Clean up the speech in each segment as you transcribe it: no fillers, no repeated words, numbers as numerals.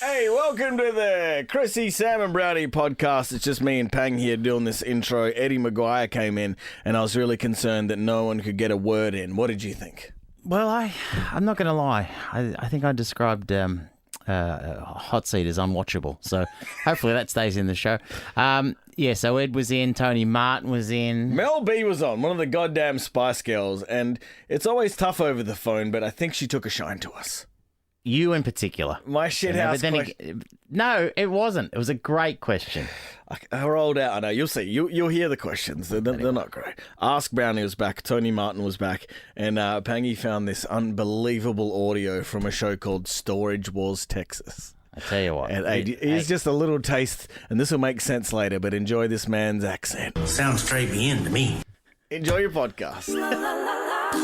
Hey, welcome to the Chrissie, Sam and Brodie podcast. It's just me and Pang here doing this intro. Eddie McGuire came in and I was really concerned that no one could get a word in. What did you think? Well, I'm not going to lie. I think I described Hot Seat as unwatchable. So hopefully that stays in the show. So Ed was in, Tony Martin was in. Mel B was on, one of the goddamn Spice Girls, and it's always tough over the phone, but I think she took a shine to us. You in particular. My shithouse question. No, it wasn't. It was a great question. I rolled out. I know. You'll see. You'll hear the questions. They're not great. Ask Brownie was back. Tony Martin was back. And Pangy found this unbelievable audio from a show called Storage Wars, Texas. I tell you what. And here's just a little taste, and this will make sense later, but enjoy this man's accent. Sounds straight in to me. Enjoy your podcast.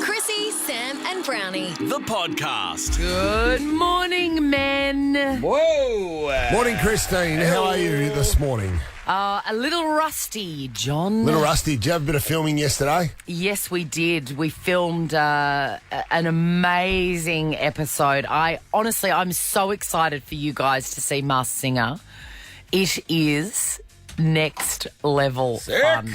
Chrissie, Sam and Brownie. The podcast. Good morning, men. Whoa! Morning, Christine. How are you this morning? A little rusty, John. Little rusty. Did you have a bit of filming yesterday? Yes, we did. We filmed an amazing episode. I'm so excited for you guys to see Masked Singer. It is next level fun.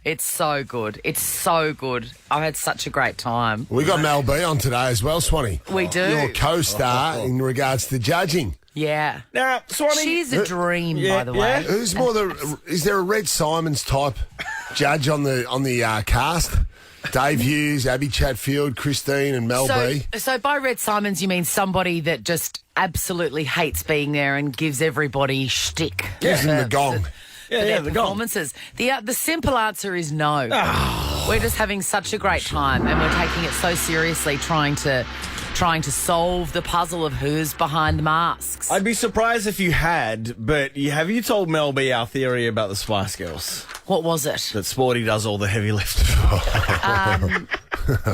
It's so good. It's so good. I've had such a great time. We got Mel B on today as well, Swanee. We do. Your co-star in regards to judging. Yeah. Now, Swanee, she's a dream, by the way. Who's more is there a Red Simons type judge on the cast? Dave Hughes, Abby Chatfield, Christine and Mel B. So by Red Simons, you mean somebody that just absolutely hates being there and gives everybody shtick. Gives them the gong. Their performances. The simple answer is no. We're just having such a great time, and we're taking it so seriously, trying to solve the puzzle of who's behind the masks. I'd be surprised if you had, but have you told Mel B our theory about the Spice Girls? What was it? That Sporty does all the heavy lifting.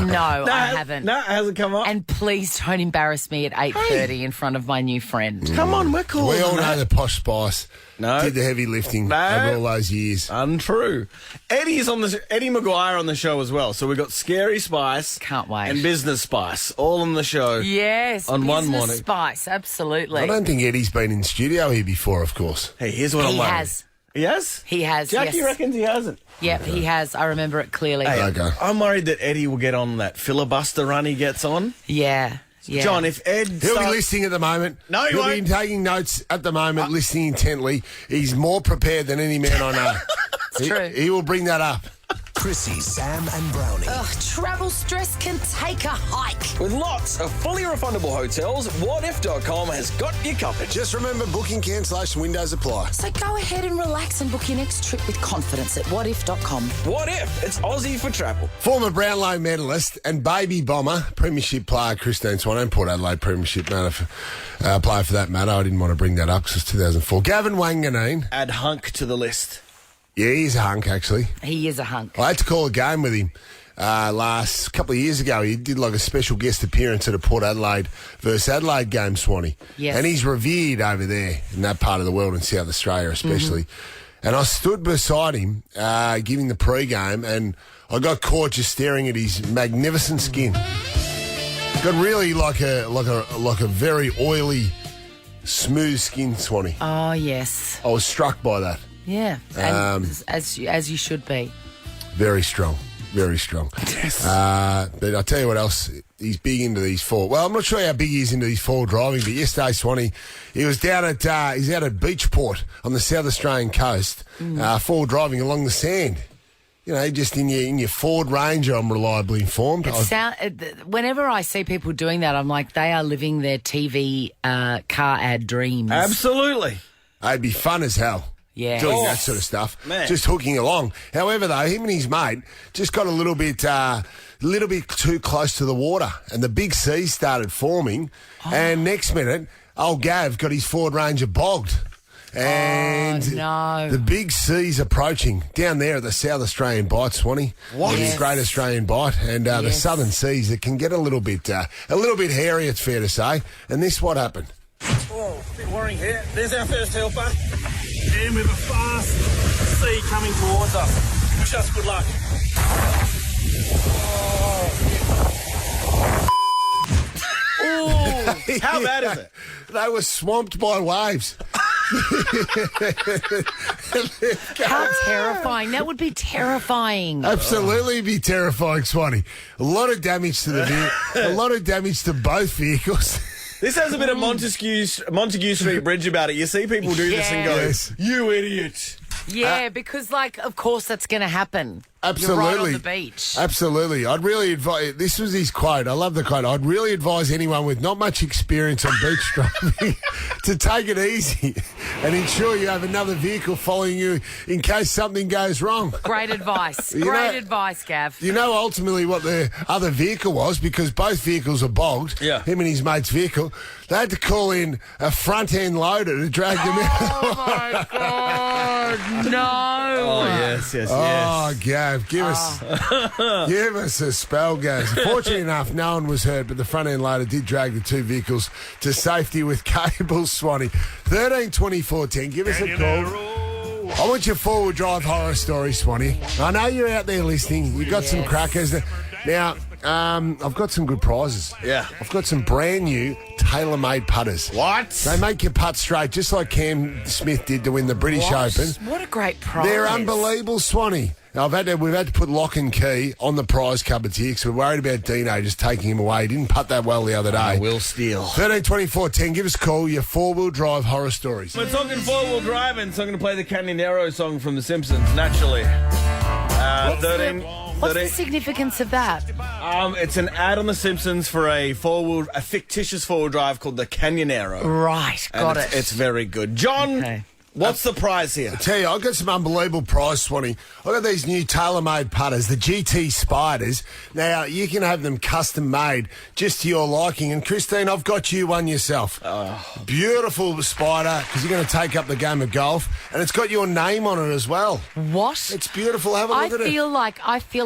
No, I haven't. No, it hasn't come up. And please don't embarrass me at 8:30 in front of my new friend. Come on, we're cool. We all know the posh Spice did the heavy lifting No. over all those years. Untrue. Eddie McGuire on the show as well. So we've got Scary Spice. Can't wait. And Business Spice all on the show. Yes, on one Business morning. Spice, absolutely. I don't think Eddie's been in studio here before, of course. Hey, here's what I'm He wondering. has. He has? He has, Jackie yes. reckons he hasn't. Yep, he has. I remember it clearly. Hey, Okay. I'm worried that Eddie will get on that filibuster run he gets on. Yeah. John, if Ed He'll be listening at the moment. No, he He'll won't. be taking notes at the moment, listening intently. He's more prepared than any man I know. It's true. He will bring that up. Chrissie, Sam and Brownie. Travel stress can take a hike. With lots of fully refundable hotels, whatif.com has got you covered. Just remember, booking cancellation windows apply. So go ahead and relax and book your next trip with confidence at whatif.com. What if? It's Aussie for travel. Former Brownlow medalist and baby bomber, premiership player Christine Swan, Port Adelaide premiership player for that matter. I didn't want to bring that up because it's 2004. Gavin Wanganeen. add hunk to the list. Yeah, he's a hunk, actually. He is a hunk. I had to call a game with him last couple of years ago. He did like a special guest appearance at a Port Adelaide versus Adelaide game, Swanee. Yes. And he's revered over there in that part of the world, in South Australia especially. Mm-hmm. And I stood beside him giving the pre-game, and I got caught just staring at his magnificent skin. Got really like a very oily, smooth skin, Swanee. Oh, yes. I was struck by that. Yeah, and as you should be. Very strong. Very strong. Yes. But I'll tell you what else. He's big into these four. Well, I'm not sure how big he is into these four driving, but yesterday, Swanee, he was down at he's out at Beachport on the South Australian coast, four driving along the sand. You know, just in your Ford Ranger, I'm reliably informed. Whenever I see people doing that, I'm like, they are living their TV car ad dreams. Absolutely. It'd be fun as hell. Yeah. Doing that sort of stuff. Man. Just hooking along. However, though, him and his mate just got a little bit too close to the water, and the big seas started forming. And next minute, old Gav got his Ford Ranger bogged. And no. The big sea's approaching down there at the South Australian Bight, Swanee. What? Yes. The Great Australian Bight, and the southern seas, it can get a little bit hairy, it's fair to say. And this what happened. Oh, a bit worrying here. There's our first helper. And with a fast sea coming towards us. Wish us good luck. How bad is it? They were swamped by waves. How terrifying. That would be terrifying. Absolutely be terrifying, Swanee. A lot of damage to the vehicle. A lot of damage to both vehicles. This has a bit of Montague Street Bridge about it. You see people do this and go, Yes. you idiot. Yeah, because, of course that's going to happen. Absolutely. You're right on the beach. Absolutely. I'd really advise, this was his quote. I love the quote. I'd really advise anyone with not much experience on beach driving to take it easy and ensure you have another vehicle following you in case something goes wrong. Great advice. You Great know- advice, Gav. You know ultimately what the other vehicle was because both vehicles are bogged. Yeah. Him and his mate's vehicle. They had to call in a front-end loader to drag them out. Oh, my God. No. Oh, yes. Oh, Gav, give us a spell, Gav. Fortunately enough, no one was hurt, but the front end loader did drag the two vehicles to safety with cables, Swanee. 13 24 10. Give us a call. I want your forward drive horror story, Swanee. I know you're out there listening. You've got some crackers. Now, I've got some good prizes. Yeah. I've got some brand new tailor-made putters. What? They make your putt straight, just like Cam Smith did to win the British Open. What a great prize. They're unbelievable, Swanee. Now, we've had to put lock and key on the prize cupboards here because we're worried about Dino just taking him away. He didn't putt that well the other day. Will Steele. 13 24 10. Give us a call. Your four-wheel drive horror stories. We're talking four-wheel driving, so I'm going to play the Casamento song from The Simpsons, naturally. 13... What's the significance of that? It's an ad on The Simpsons for a fictitious four-wheel drive called the Casamento. Right, got it. It's very good. John, Okay. what's the prize here? I tell you, I've got some unbelievable prize, Swanee. I've got these new tailor-made putters, the GT Spiders. Now, you can have them custom-made just to your liking. And, Christine, I've got you one yourself. Beautiful spider, because you're going to take up the game of golf. And it's got your name on it as well. What? It's beautiful. Have a I look at it. feel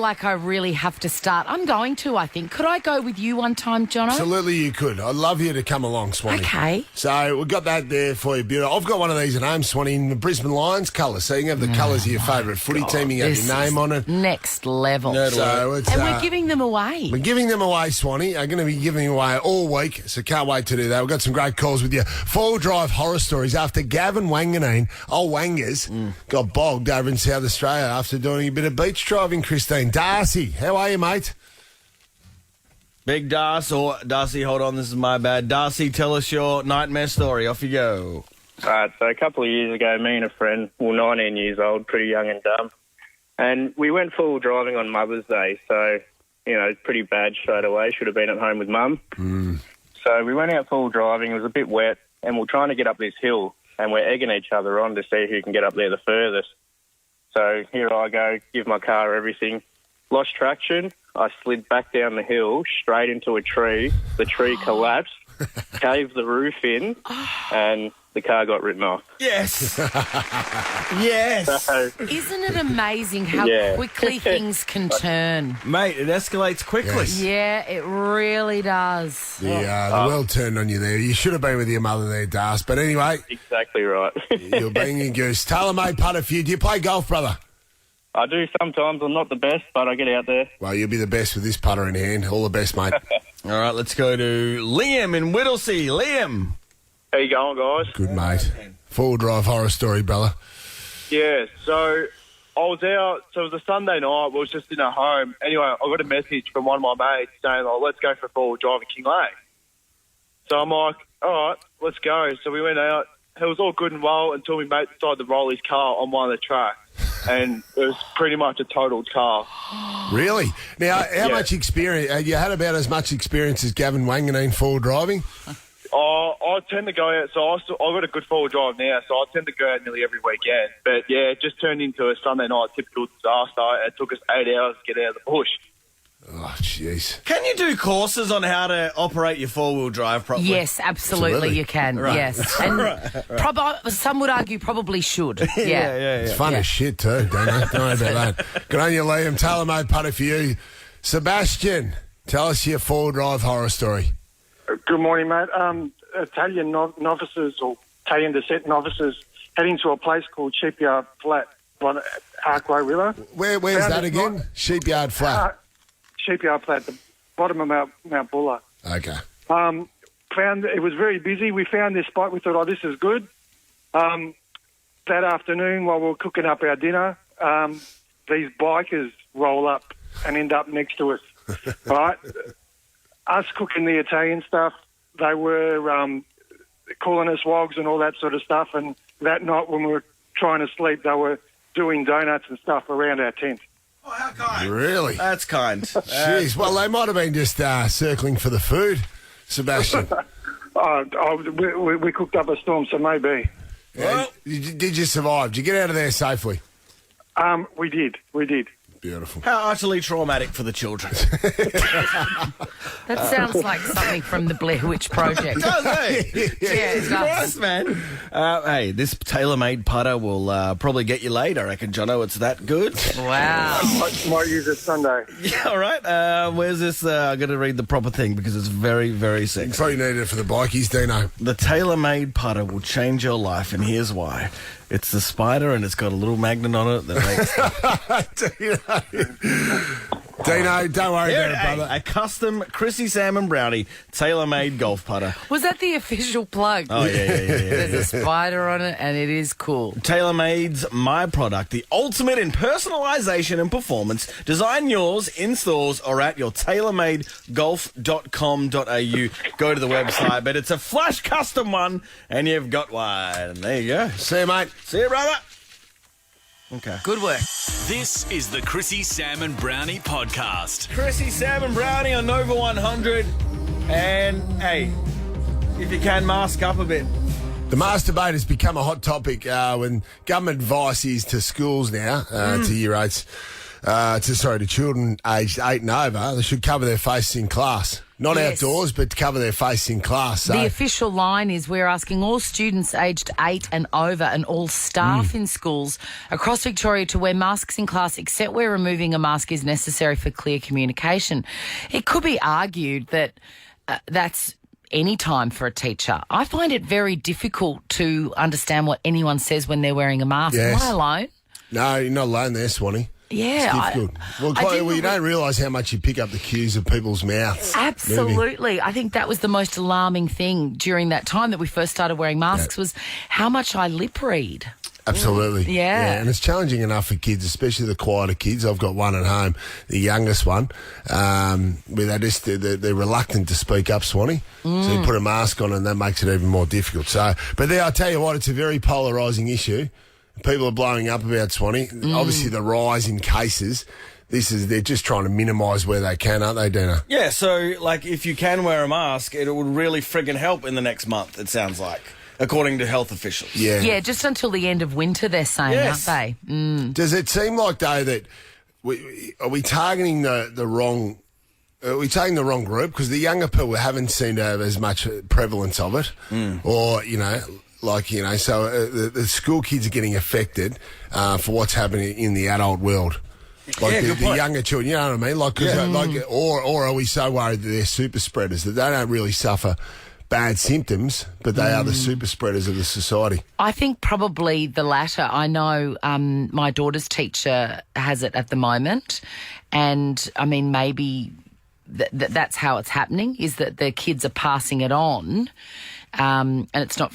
like I really have to start. I'm going to, I think. Could I go with you one time, Jono? Absolutely, you could. I'd love you to come along, Swanee. Okay. So we've got that there for you. Beautiful. I've got one of these at home, Swanee, in the Brisbane Lions colours. So you can have the colours of your favourite footy team. You can have This your name is on it. Next level. So it's, And we're giving them away. we're giving them away, Swanee. I'm going to be giving them away all week, so can't wait to do that. We've got some great calls with you. Four-wheel drive horror stories after Gavin Wanganeen, old Wangers, got bogged over in South Australia after doing a bit of beach driving, Christine. Darcy, how are you, mate? Big Darcy, hold on, this is my bad. Darcy, tell us your nightmare story. Off you go. Right, so a couple of years ago, me and a friend, 19 years old, pretty young and dumb, and we went full driving on Mother's Day, so, pretty bad straight away. Should have been at home with Mum. So we went out full driving. It was a bit wet, and we're trying to get up this hill, and we're egging each other on to see who can get up there the furthest. So here I go, give my car everything. Lost traction. I slid back down the hill, straight into a tree. The tree collapsed, caved the roof in, and the car got written off. Yes. Yes. So, Isn't it amazing how Yeah. quickly things can turn? Mate, it escalates quickly. Yes. Yeah, it really does. The world turned on you there. You should have been with your mother there, Darcy. But anyway, exactly right. you're being a goose. Tailor-made putter for you. Do you play golf, brother? I do sometimes. I'm not the best, but I get out there. Well, you'll be the best with this putter in hand. All the best, mate. All right, let's go to Liam in Whittlesea. Liam. How you going, guys? Good, mate. Full drive horror story, brother. Yeah, so I was out, so it was a Sunday night, we was just in our home. Anyway, I got a message from one of my mates saying, let's go for a full drive at King Lake. So I'm like, all right, let's go. So we went out. It was all good and well until my mate decided to roll his car on one of the tracks. And it was pretty much a totaled car. Really? Now, how Yeah. much experience? You had about as much experience as Gavin Wanganeen full driving? I tend to go out, so I've got a good forward drive now, so I tend to go out nearly every weekend. But yeah, it just turned into a Sunday night typical disaster. It took us 8 hours to get out of the bush. Oh, jeez. Can you do courses on how to operate your four-wheel drive properly? Yes, absolutely, Absolutely. you can. Right. Yes, and some would argue probably should. Yeah. It's fun as shit, too, don't you? Don't worry about that. Good on you, Liam. Tailor-made putter for you. Sebastian, tell us your full drive horror story. Good morning, mate. Italian novices or Italian descent novices heading to a place called Shipyard Flat on Arkway River. Where's Found that it again? not- Sheepyard Flat. Shipyard Flat, the bottom of Mount Buller. Okay. found it was very busy. We found this spot. We thought, oh, this is good. That afternoon, while we were cooking up our dinner, these bikers roll up and end up next to us. Right? Us cooking the Italian stuff, they were calling us wogs and all that sort of stuff. And that night when we were trying to sleep, they were doing donuts and stuff around our tent. Oh, how kind. Really? That's kind. Jeez. Well, they might have been just circling for the food, Sebastian. We cooked up a storm, so maybe. Well, Did you survive? Did you get out of there safely? We did. Beautiful. how utterly traumatic for the children. That sounds like something from the Blair Witch Project. Does it? Yeah, it does. Christ, man. Hey, this tailor-made putter will probably get you laid, I reckon, Jono. It's that good. Wow. Might use it Sunday. Yeah, all right. Where's this? I've got to read the proper thing because it's very, very You sexy. probably needed it for the bikies, Dino. The tailor-made putter will change your life, and here's why. It's the spider, and it's got a little magnet on it that makes... Dino, don't worry Yeah, about it, hey, brother. a custom Chrissie, Sam and Brownie tailor-made golf putter. Was that the official plug? Oh, yeah. There's a spider on it, and it is cool. TaylorMade's My Product, the ultimate in personalisation and performance. Design yours in stores or at your tailormadegolf.com.au. Go to the website, but it's a flash custom one, and you've got one. There you go. See you, mate. See you, brother. Okay. Good work. This is the Chrissie, Sam and Brownie podcast. Chrissie, Sam and Brownie on Nova 100. And, hey, if you can, mask up a bit. The mask debate has become a hot topic when government advice is to schools now, to year 8s, to children aged 8 and over, they should cover their faces in class. Not Yes. outdoors, but cover their face in class. So. The official line is we're asking all students aged 8 and over and all staff in schools across Victoria to wear masks in class except where removing a mask is necessary for clear communication. It could be argued that that's any time for a teacher. I find it very difficult to understand what anyone says when they're wearing a mask. Yes. Am I alone? No, you're not alone there, Swanee. Yeah. It's difficult. Well, I didn't you don't realise how much you pick up the cues of people's mouths. Absolutely. I think that was the most alarming thing during that time that we first started wearing masks was how much I lip read. Absolutely. Yeah. And it's challenging enough for kids, especially the quieter kids. I've got one at home, the youngest one, where they're reluctant to speak up, Swanee. So you put a mask on and that makes it even more difficult. So, but there, I'll tell you what, it's a very polarising issue. People are blowing up about Swanee. Obviously, the rise in cases. They're just trying to minimise where they can, aren't they, Dana? Yeah, so, like, if you can wear a mask, it would really friggin' help in the next month, it sounds like, according to health officials. Yeah. Yeah, just until the end of winter, they're saying, Yes. aren't they? Does it seem like, though, that are we targeting the wrong... Are we taking the wrong group? Because the younger people haven't seemed to have as much prevalence of it. Or, so the school kids are getting affected for what's happening in the adult world. Like Yeah, the good point. younger children, you know what I mean? Like, 'cause or are we so worried that they're super spreaders that they don't really suffer bad symptoms, but they are the super spreaders of the society? I think probably the latter. I know my daughter's teacher has it at the moment, and I mean maybe that's how it's happening, is that the kids are passing it on. And it's not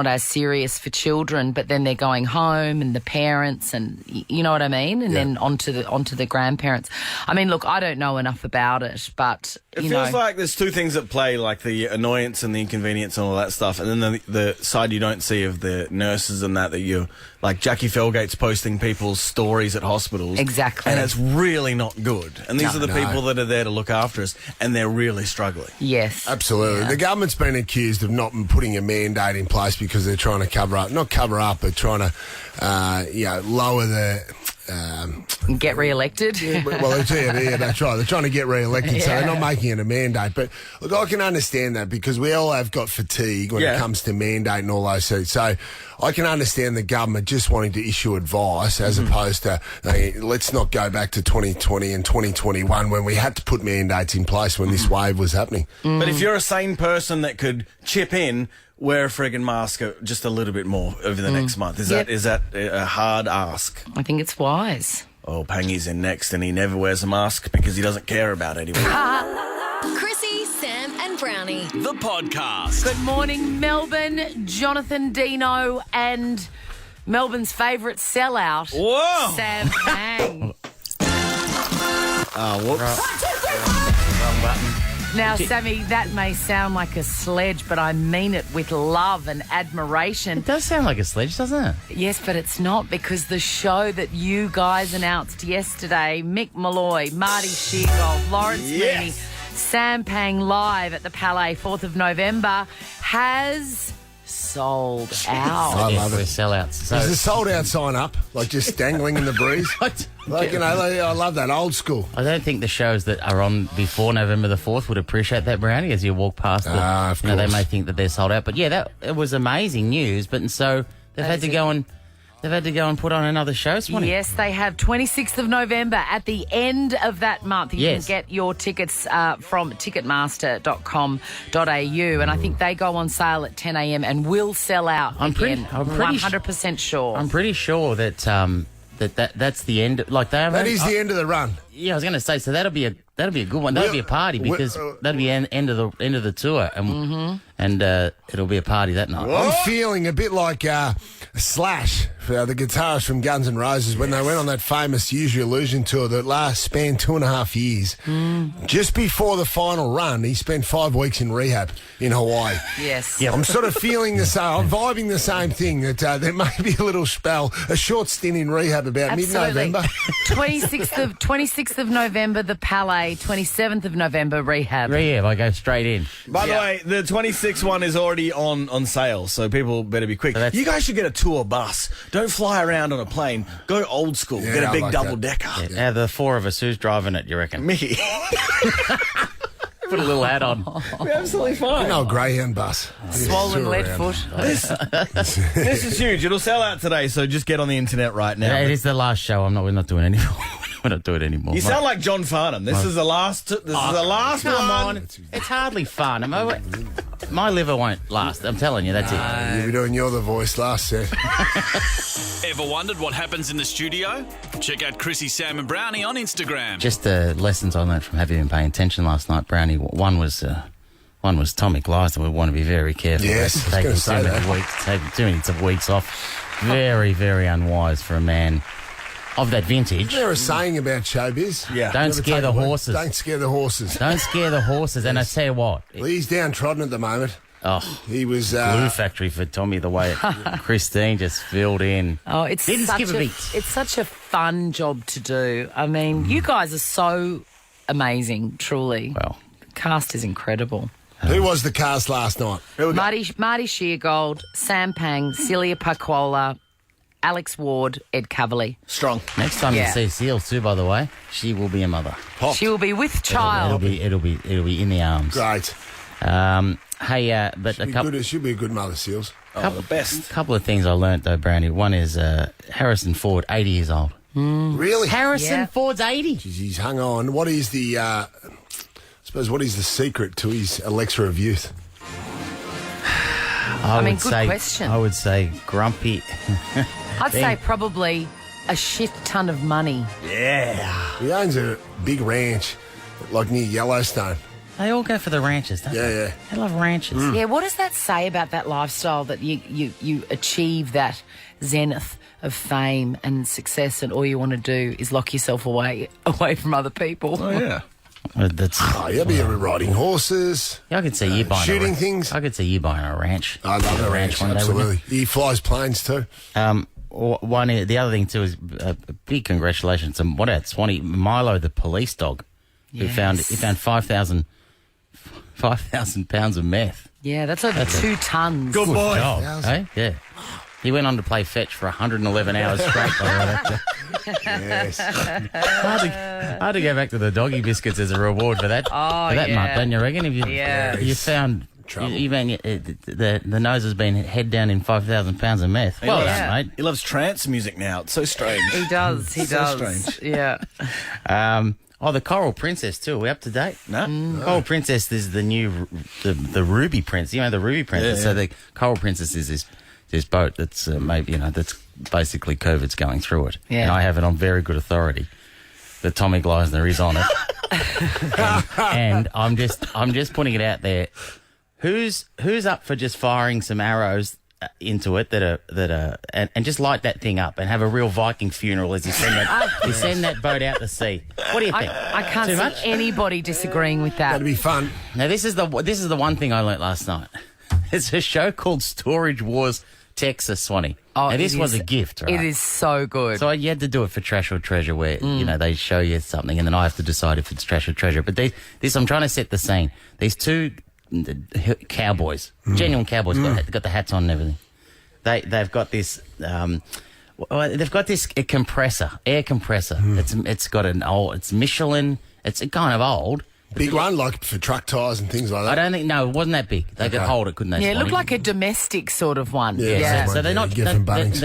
as serious for children, but then they're going home and the parents and you know what I mean, and then onto the grandparents. I mean, look, I don't know enough about it, but It feels like there's two things at play, like the annoyance and the inconvenience and all that stuff, and then the side you don't see of the nurses and that you're like Jackie Felgate's posting people's stories at hospitals. Exactly. And it's really not good. And these are the people that are there to look after us, and they're really struggling. Yes, Absolutely. Yeah. The government's been accused of not putting a mandate in place because they're trying to not cover up, but trying to, lower the... Get re-elected. Well, that's right. They're trying to get re-elected, so they're not making it a mandate. But look, I can understand that because we all have got fatigue when it comes to mandate and all those things. So I can understand the government just wanting to issue advice as opposed to let's not go back to 2020 and 2021 when we had to put mandates in place when this wave was happening. But if you're a sane person that could chip in, wear a friggin' mask just a little bit more over the next month. Is that a hard ask? I think it's wise. Oh, Pangy's in next, and he never wears a mask because he doesn't care about anyone. Chrissie, Sam and Brownie. The podcast. Good morning, Melbourne. Jonathan Dino and Melbourne's favourite sellout, Whoa! Sam Pang. Whoops. Wrong button. Now, Sammy, that may sound like a sledge, but I mean it with love and admiration. It does sound like a sledge, doesn't it? Yes, but it's not, because the show that you guys announced yesterday, Mick Malloy, Marty Sheargold, Lawrence Mooney, Sam Pang live at the Palais, 4th of November, has sold out. I love We're it. sellouts. So, There's a sold-out sign up, like just dangling in the breeze. I love that old school. I don't think the shows that are on before November the 4th would appreciate that, Brownie, as you walk past them. Of they course. may think that they're sold out. But yeah, it was amazing news. But and so they've had to go and put on another show, Swanee. Yes, they have 26th of November at the end of that month. You can get your tickets from ticketmaster.com.au, and I think they go on sale at 10 a.m. and will sell out I'm pretty 100% sure. I'm pretty sure that that's the end. Like That is the end of the run. Yeah, I was going to say. So that'll be a good one. That'll be a party because that'll be end of the tour, and it'll be a party that night. I'm feeling a bit like Slash, the guitarist from Guns N' Roses, when they went on that famous Use Your Illusion tour that spanned 2.5 years. Just before the final run, he spent 5 weeks in rehab in Hawaii. Yes. I'm sort of feeling the same. I'm vibing the same thing, that there may be a little spell, a short stint in rehab about mid-November. 26th of November, the Palais. 27th of November, rehab. Rehab, I go straight in. By the way, the 26th one is already on sale, so people better be quick. You guys should get a tour bus. Don't fly around on a plane. Go old school. Yeah, Get a I big like double-decker. Out of the 4 of us, who's driving it, you reckon? Me. Put a little hat on. We're absolutely fine. No, Greyhound bus. Swollen lead foot. This is huge. It'll sell out today, so just get on the internet right now. Yeah, it is the last show. We're not doing any more. We're not doing it anymore. You sound like John Farnham. This is the last. This is the last Come one. on. It's hardly fun. My liver won't last. I'm telling you, that's it. You'll be doing You're the Voice last set. Ever wondered what happens in the studio? Check out Chrissie, Sam and Brownie on Instagram. Just the lessons I learned from having been paying attention last night, Brownie. One was Tommy Gleisner. We want to be very careful. Yes, I was taking gonna say taking 2 minutes of weeks off. Very, very unwise for a man of that vintage. Is there a saying about showbiz? Yeah. Don't Never scare take the a word. horses. Don't scare the horses. Don't scare the horses. And I tell you what, Well, he's downtrodden at the moment. He was glue factory for Tommy, the way Christine just filled in. Oh, it's Didn't such skip a beat. It's such a fun job to do. I mean, you guys are so amazing, truly. Well, The cast is incredible. Who was the cast last night? Marty Sheargold, Sam Pang, Celia Paquola, Alex Ward, Ed Cavalier. Strong. next time Yeah. you see Seals too, by the way, she will be a mother. She will be with child. It'll be in the arms. Great. But She'll be a good mother, Seals. The best. couple of things I learnt though, Brownie. One is Harrison Ford, 80 years old. Really? Harrison Ford's 80. Jeez, he's hung on. What is the secret to his elixir of youth? I mean, good question. I would say grumpy. I'd say probably a shit ton of money. Yeah. He owns a big ranch, like near Yellowstone. They all go for the ranches, don't they? Yeah. They love ranches. Yeah, what does that say about that lifestyle, that you achieve that zenith of fame and success, and all you want to do is lock yourself away from other people? Oh, yeah. That's. You'll be riding horses. I could see you buying shooting things. I could see you buying a ranch. I love a ranch, one day, absolutely. wouldn't He flies planes too. you? The other thing too is a big congratulations to what else? Swanee Milo, the police dog, who found 5,000 pounds of meth. Yeah, that's over 2 tons. Good boy. Dog, eh? Yeah. He went on to play fetch for 111 hours straight. Yes. Hard to go back to the doggy biscuits as a reward for that. Month, don't you reckon? If you found Trouble. the nose has been head down in 5,000 pounds of meth. Well done, mate. He loves trance music now. It's so strange. He does. He So does. strange. Yeah. The Coral Princess too. Are we up to date? No. Coral Princess is the new the Ruby Prince. You know the Ruby Princess. Yeah. So the Coral Princess is this boat that's that's basically COVID's going through it. Yeah. And I have it on very good authority that Tommy Gleisner is on it. and I'm just putting it out there. Who's up for just firing some arrows into it that are and just light that thing up and have a real Viking funeral as you send that boat out to sea? What do you think? I can't see anybody disagreeing with that. That'd be fun. Now this is the one thing I learnt last night. It's a show called Storage Wars Texas, Swanee. Oh, now, this was a gift, right? It is so good. So you had to do it for Trash or Treasure where, they show you something and then I have to decide if it's Trash or Treasure. But this, I'm trying to set the scene. These two cowboys, genuine cowboys, got the hats on and everything. They've got this, air compressor. It's got it's Michelin, it's kind of old. Big one, like for truck tyres and things like that. I don't think, no, it wasn't that big. They could hold it, couldn't they? Yeah, it looked like a domestic sort of one. Yeah. So they're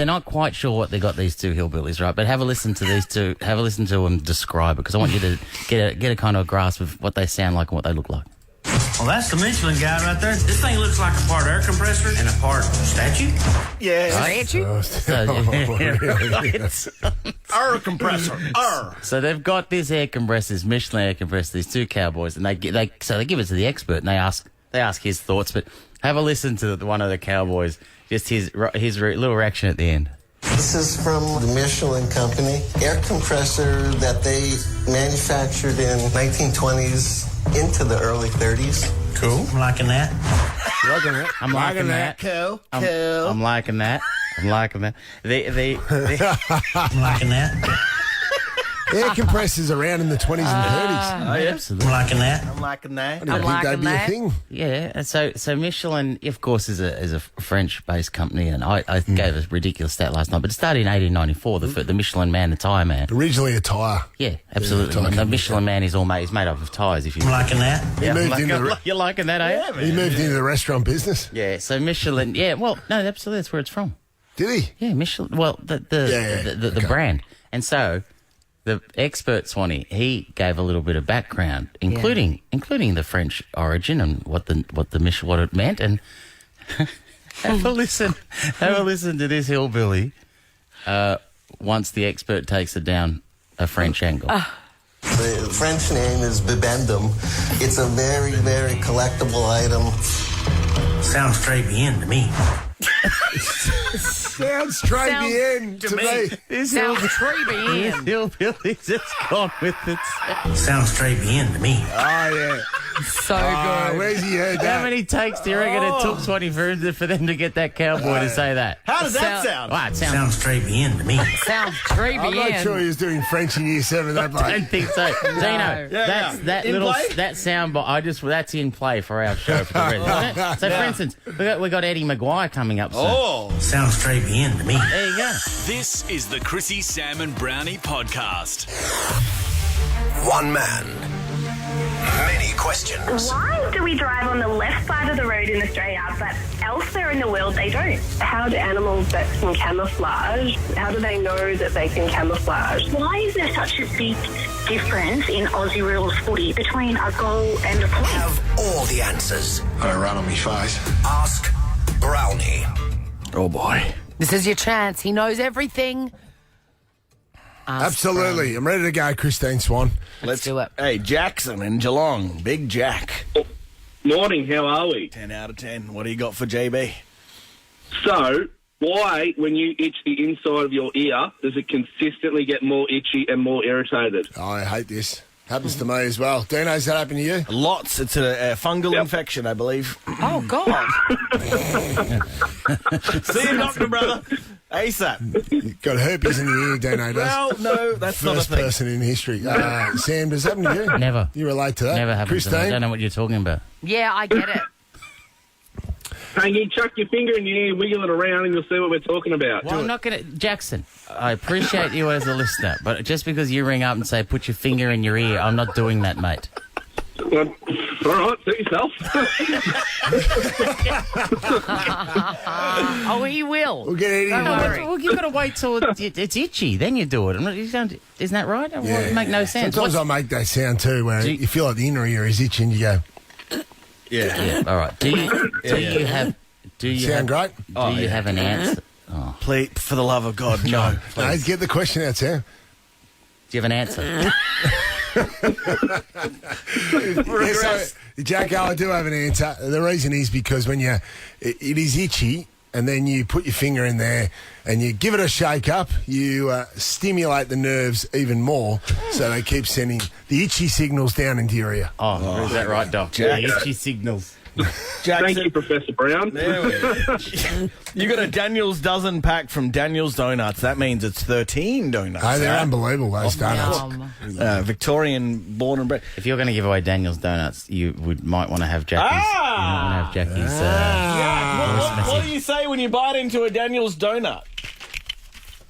not quite sure what they got, these two hillbillies, right? But have a listen to these two. Have a listen to them describe it because I want you to get a kind of grasp of what they sound like and what they look like. Well, that's the Michelin guy right there. This thing looks like a part air compressor and a part statue. Yeah. Statue? Air compressor. So they've got this air compressors, Michelin air compressor, these two cowboys, and they give it to the expert and they ask his thoughts. But have a listen to one of the cowboys, just his little reaction at the end. This is from the Michelin Company, air compressor that they manufactured in 1920s into the early 30s. Cool. I'm liking that. I'm liking that. Cool. I'm liking that. I'm liking that. I'm liking that. Air compressors around in the 20s and 30s. Oh, yeah, absolutely. I'm liking that. I'm liking that. I didn't think that'd be a thing. Yeah, and so Michelin, of course, is a French-based company, and I gave a ridiculous stat last night, but it started in 1894. The Michelin Man, the tyre man. Originally a tyre. Yeah, absolutely. And the Michelin Man is all made up of tyres. If you I'm liking that. You're liking that, eh? Yeah, man. He moved into the restaurant business. Yeah. So Michelin. Yeah. Well, no, absolutely. That's where it's from. Did he? Yeah, Michelin. Well, the brand, and so. The expert, Swanee, he gave a little bit of background, including the French origin and what it meant. And have a listen to this hillbilly once the expert takes it down a French angle. The French name is bibendum. It's a very, very collectible item. Sounds très bien to me. Sounds très bien to me. This Sounds très bien. hillbilly just gone with it. Sounds très bien to me. Oh, yeah. So good. Where's he heard that? How many takes do you reckon it took, Swanee, for them to get that cowboy to say that? How does that sound? Well, it Sounds très bien to me. Sounds très bien. I'm not sure he was doing French in year 7. That I don't bloke. think so. Dino, that sound bite, that's in play for our show for the rest, isn't it? So, for instance, we got Eddie McGuire coming up soon. Oh. Sounds très bien to me. There you go. This is the Chrissie, Sam and Brownie podcast. One man, many questions. Why do we drive on the left side of the road in Australia, but elsewhere in the world they don't? How do animals that can camouflage, how do they know that they can camouflage? Why is there such a big difference in Aussie rules footy between a goal and a point? Have all the answers. I run on my face. Ask Brownie. Oh, boy. This is your chance. He knows everything. Absolutely. I'm ready to go, Christine Swan. Let's do it. Hey, Jackson in Geelong. Big Jack. Morning, how are we? 10 out of 10. What do you got for JB? So, why, when you itch the inside of your ear, does it consistently get more itchy and more irritated? Oh, I hate this. Happens to me as well. Dino's that happen to you? Lots. It's a fungal infection, I believe. Oh, God. See you, doctor, brother. ASAP. You've got herpes in your ear, Dino does. Well, no, that's not a First thing. person in history. Sam, does that happen to you? Never. You relate to that? Never happened to me. I Christine? don't know what you're talking about. Yeah, I get it. Hey, you chuck your finger in your ear, wiggle it around, and you'll see what we're talking about. Well, I'm not going to... Jackson, I appreciate you as a listener, but just because you ring up and say, put your finger in your ear, I'm not doing that, mate. Well, all right, suit yourself. Oh, he will. We'll get Eddie. Well, you've got to wait till it's itchy, then you do it. Isn't that right? It would make no sense. Sometimes I make that sound too, where Do you feel like the inner ear is itching, you go... Yeah. All right. Do you have an answer? Oh. Please, for the love of God, no. No, get the question out, Sam. Do you have an answer? So, Jacko, I do have an answer. The reason is because when it is itchy, and then you put your finger in there and you give it a shake up, you stimulate the nerves even more, so they keep sending the itchy signals down into your ear. Oh, is that right, Doc? Jack. The itchy signals. Thank you, Professor Brown. There we go. You got a Daniel's dozen pack from Daniel's Donuts. That means it's 13 donuts. Oh, they're unbelievable, those donuts. Victorian born and bred. If you're going to give away Daniel's Donuts, you might want to have Jackie's. You might want to have Jackie's. What do you say when you bite into a Daniel's donut?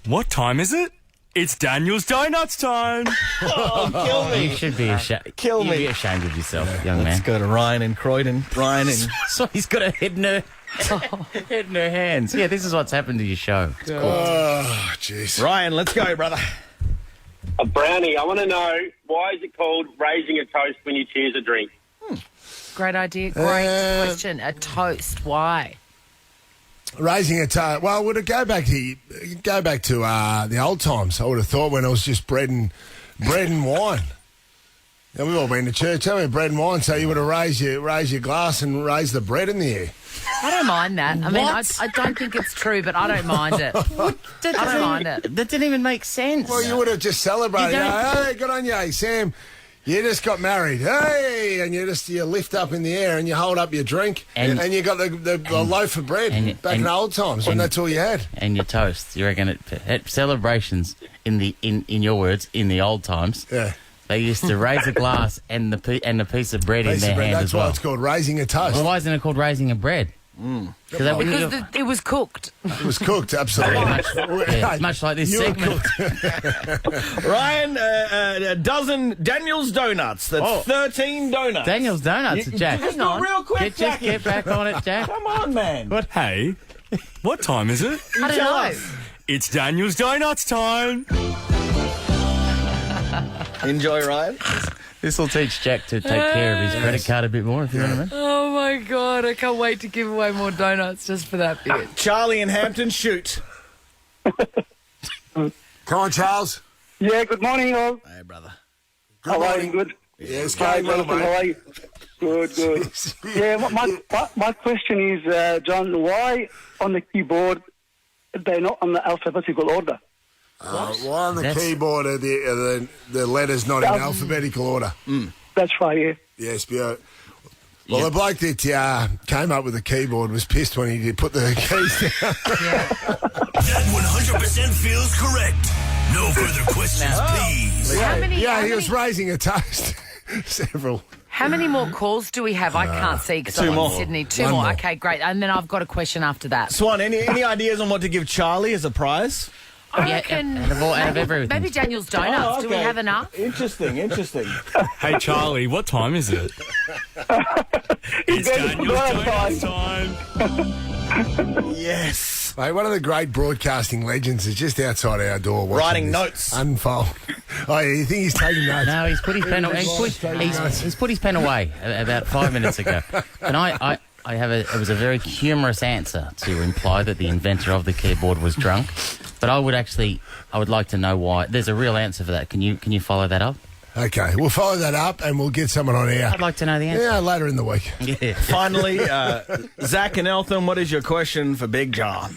What time is it? It's Daniel's Donuts time. Kill me. You should be ashamed. Kill me. You'd be ashamed of yourself, young man. Let's go to Ryan and Croydon. Ryan and... So he's got a head in her hands. Yeah, this is what's happened to your show. Oh, jeez. Ryan, let's go, brother. Brownie, I want to know, why is it called raising a toast when you cheers a drink? Great idea. Great question. A toast. Why? Raising a toast. Well, would it go back to the old times? I would have thought when it was just bread and wine. Now, we've all been to church, haven't we? Bread and wine. So you would have raised your glass and raised the bread in the air. I don't mind that. I mean, I don't think it's true, but I don't mind it. I don't mind it. That didn't even make sense. Well, you would have just celebrated. Hey, good on you, hey, Sam. You just got married, hey, and you lift up in the air and you hold up your drink and you got the loaf of bread back in the old times when that's all you had. And your toast. You reckon at celebrations in your words, in the old times? Yeah. They used to raise a glass and the piece of bread in their hand that's as well. That's why it's called raising a toast. Well, why isn't it called raising a bread? Because it was cooked. It was cooked, absolutely. Much like this segment. Ryan, a dozen Daniel's Donuts. That's 13 donuts. Daniel's Donuts, Jack. Just go real quick, Just get back on it, Jack. Come on, man. What? Hey, what time is it? I don't know. It's Daniel's Donuts time. Enjoy, Ryan. This will teach Jack to take care of his credit card a bit more, if you know what I mean. Oh, my God. I can't wait to give away more donuts just for that bit. Charlie in Hampton, shoot. Come on, Charles. Yeah, good morning, all. Hey, brother. How are you? Good? Yes, going well, How are you? Good, good. Yeah, my question is, John, why on the keyboard they're not on the alphabetical order? Why on the keyboard are the letters not in alphabetical order? That's right, yeah. Yes, well, the bloke that came up with the keyboard was pissed when he put the keys down. That 100% feels correct. No further questions, please. He was raising a toast. Several. How many more calls do we have? I can't see because I'm in Sydney. Two more. Okay, great. And then I've got a question after that. Swan, any ideas on what to give Charlie as a prize? I reckon out of everything. maybe Daniel's Donuts. Oh, okay. Do we have enough? Interesting. Hey, Charlie, what time is it? It's Daniel's Donuts time. Yes. Mate, one of the great broadcasting legends is just outside our door writing notes. Unfold. Oh, yeah, you think he's taking notes? No, he's put his pen away. He's put his pen away about 5 minutes ago. And it was a very humorous answer to imply that the inventor of the keyboard was drunk. But I would like to know why. There's a real answer for that. Can you follow that up? Okay, we'll follow that up and we'll get someone on air. I'd like to know the answer. Yeah, later in the week. Yeah. Finally, Zach and Eltham, what is your question for Big John?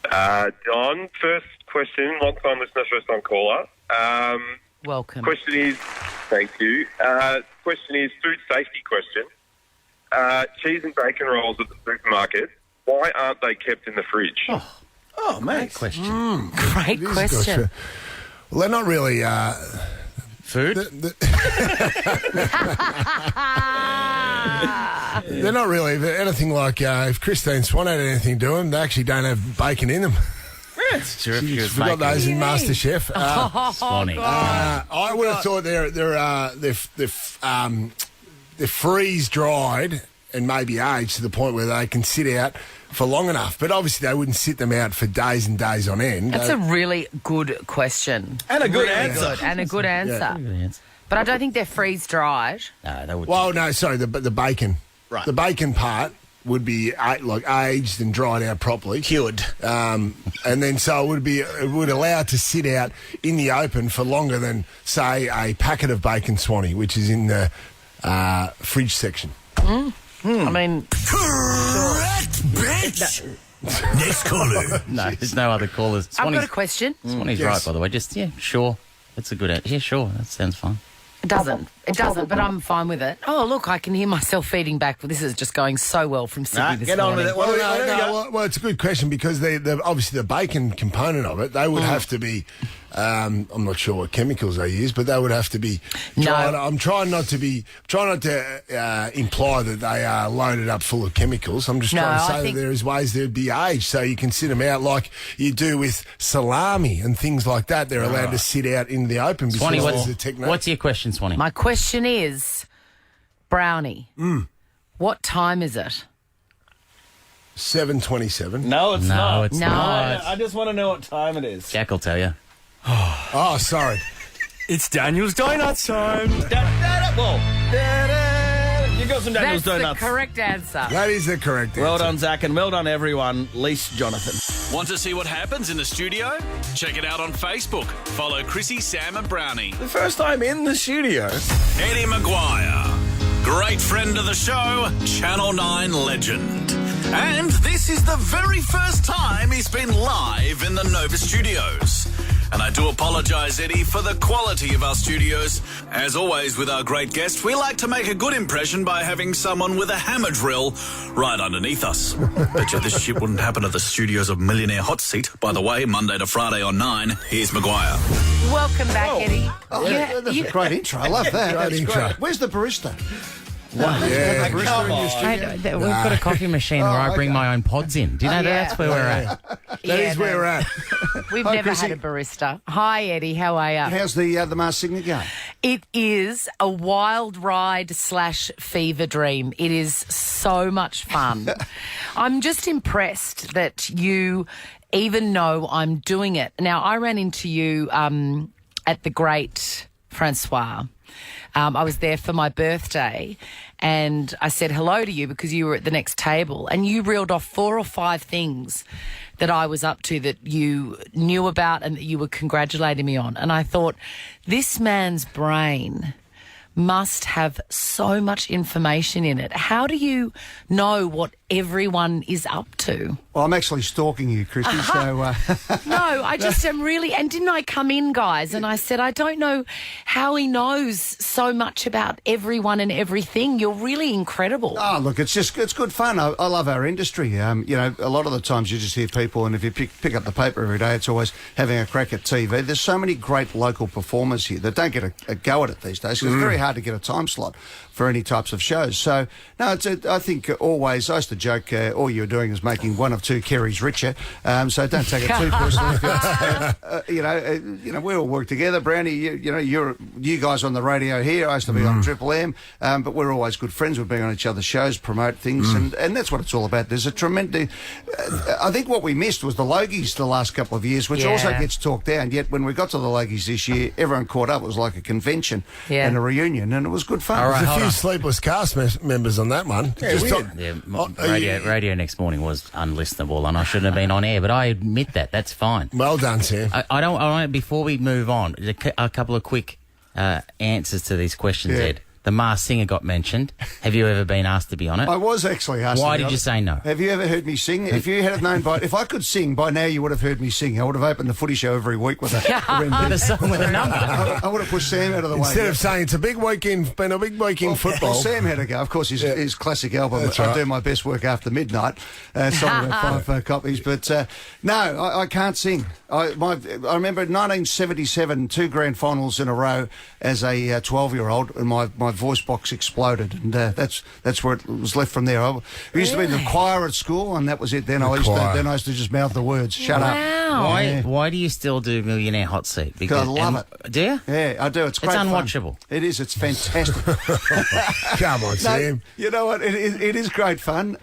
John, first question, long-time listener, first-time caller. Welcome. Question is, thank you. Question is, food safety question. Cheese and bacon rolls at the supermarket, why aren't they kept in the fridge? Oh, mate. Great question. Great question. Well, they're not really... Food? They're not really anything like if Christine Swan had anything to them, they actually don't have bacon in them. It's true. She's forgot those in MasterChef. Funny. I would have thought they're freeze dried and maybe aged to the point where they can sit out for long enough. But obviously they wouldn't sit them out for days and days on end. That's a really good question. And a good really answer. Good. And a good answer. Yeah. Good answer. But I don't think they're freeze-dried. No, they would. Well, no, sorry, the bacon. Right. The bacon part, would be like aged and dried out properly, cured, and then so it would allow it to sit out in the open for longer than, say, a packet of bacon Swanee, which is in the fridge section. I mean, correct, bitch. Next caller. No, there's no other callers. I've got a question. Swanee's right, by the way. Just sure. That's a good answer. Yeah, sure. That sounds fine. It doesn't, but I'm fine with it. Oh, look, I can hear myself feeding back. This is just going so well from Sydney this get on morning. with it. Well, it's a good question because obviously the bacon component of it, they would have to be, I'm not sure what chemicals they use, but they would have to be dried. I'm trying not to imply that they are loaded up full of chemicals. I'm just trying to say that there is ways they'd be aged so you can sit them out like you do with salami and things like that. They're allowed to sit out in the open because Swanee, there's a technique. what's your question, Swanee? My question is, Brownie, what time is it? 7:27. No, it's not. It's not. I just want to know what time it is. Jack will tell you. Oh, sorry. It's Daniel's Donuts time. You got some Daniel's That's Donuts. the correct answer. That is the correct answer. Well done, Zach, and well done, everyone. Least Jonathan. Want to see what happens in the studio? Check it out on Facebook. Follow Chrissie, Sam and Brownie. The first time in the studio. Eddie McGuire, great friend of the show, Channel 9 legend. And this is the very first time he's been live in the Nova studios. And I do apologise, Eddie, for the quality of our studios. As always with our great guest, we like to make a good impression by having someone with a hammer drill right underneath us. Bet you this shit wouldn't happen at the studios of Millionaire Hot Seat. By the way, Monday to Friday on 9, here's McGuire. Welcome back, Eddie. That's a great intro. I love that. Great intro. Where's the barista? We've got a coffee machine where I bring my own pods in. Do you know that's where we're at? That is where we're at. We've Hi, never Chrissie. had a barista. Hi, Eddie. How are you? How's the Masked Singer going? It is a wild ride / fever dream. It is so much fun. I'm just impressed that you even know I'm doing it. Now, I ran into you at the Great Francois. I was there for my birthday and I said hello to you because you were at the next table and you reeled off 4 or 5 things that I was up to that you knew about and that you were congratulating me on. And I thought, this man's brain must have so much information in it. How do you know what everyone is up to? Well, I'm actually stalking you, Chrissie, so... No, I just am really... And didn't I come in, guys, and I said, I don't know how he knows so much about everyone and everything. You're really incredible. Oh, look, it's good fun. I love our industry. You know, a lot of the times you just hear people, and if you pick up the paper every day, it's always having a crack at TV. There's so many great local performers here that don't get a go at it these days because it's very hard to get a time slot for any types of shows. So, no, I think always, I used to joke, all you're doing is making 1 or 2 Kerrys richer, so don't take it too personally. You know, we all work together. Brownie, you guys on the radio here, I used to be on Triple M, but we're always good friends. We've been on each other's shows, promote things, and that's what it's all about. There's a tremendous... I think what we missed was the Logies the last couple of years, which also gets talked down, yet when we got to the Logies this year, everyone caught up. It was like a convention and a reunion, and it was good fun. All right, there's a few sleepless cast members on that one. Radio next morning was unlistenable, and I shouldn't have been on air. But I admit that. That's fine. Well done, Sam. I don't. Before we move on, a couple of quick answers to these questions, Ed. The Masked Singer got mentioned. Have you ever been asked to be on it? I was actually asked. Why did you say no? Have you ever heard me sing? If you had known if I could sing by now, you would have heard me sing. I would have opened the footy show every week with a song with a number. I would have pushed Sam out of the way. Instead of saying it's a big weekend, been a big week in football. Well, Sam had a go. Of course, his classic album. I do my best work after midnight. Sold about 5 copies, but no, I can't sing. I remember 1977, 2 grand finals in a row as a 12-year-old, and my voice box exploded, and that's where it was left from there. I used to be in the choir at school, and that was it. Then I used to just mouth the words. Shut up. Why do you still do Millionaire Hot Seat? Because I love it. Do you? Yeah, I do. It's great. It's unwatchable. Fun. It is. It's fantastic. Come on, Sam. You know what? It is great fun.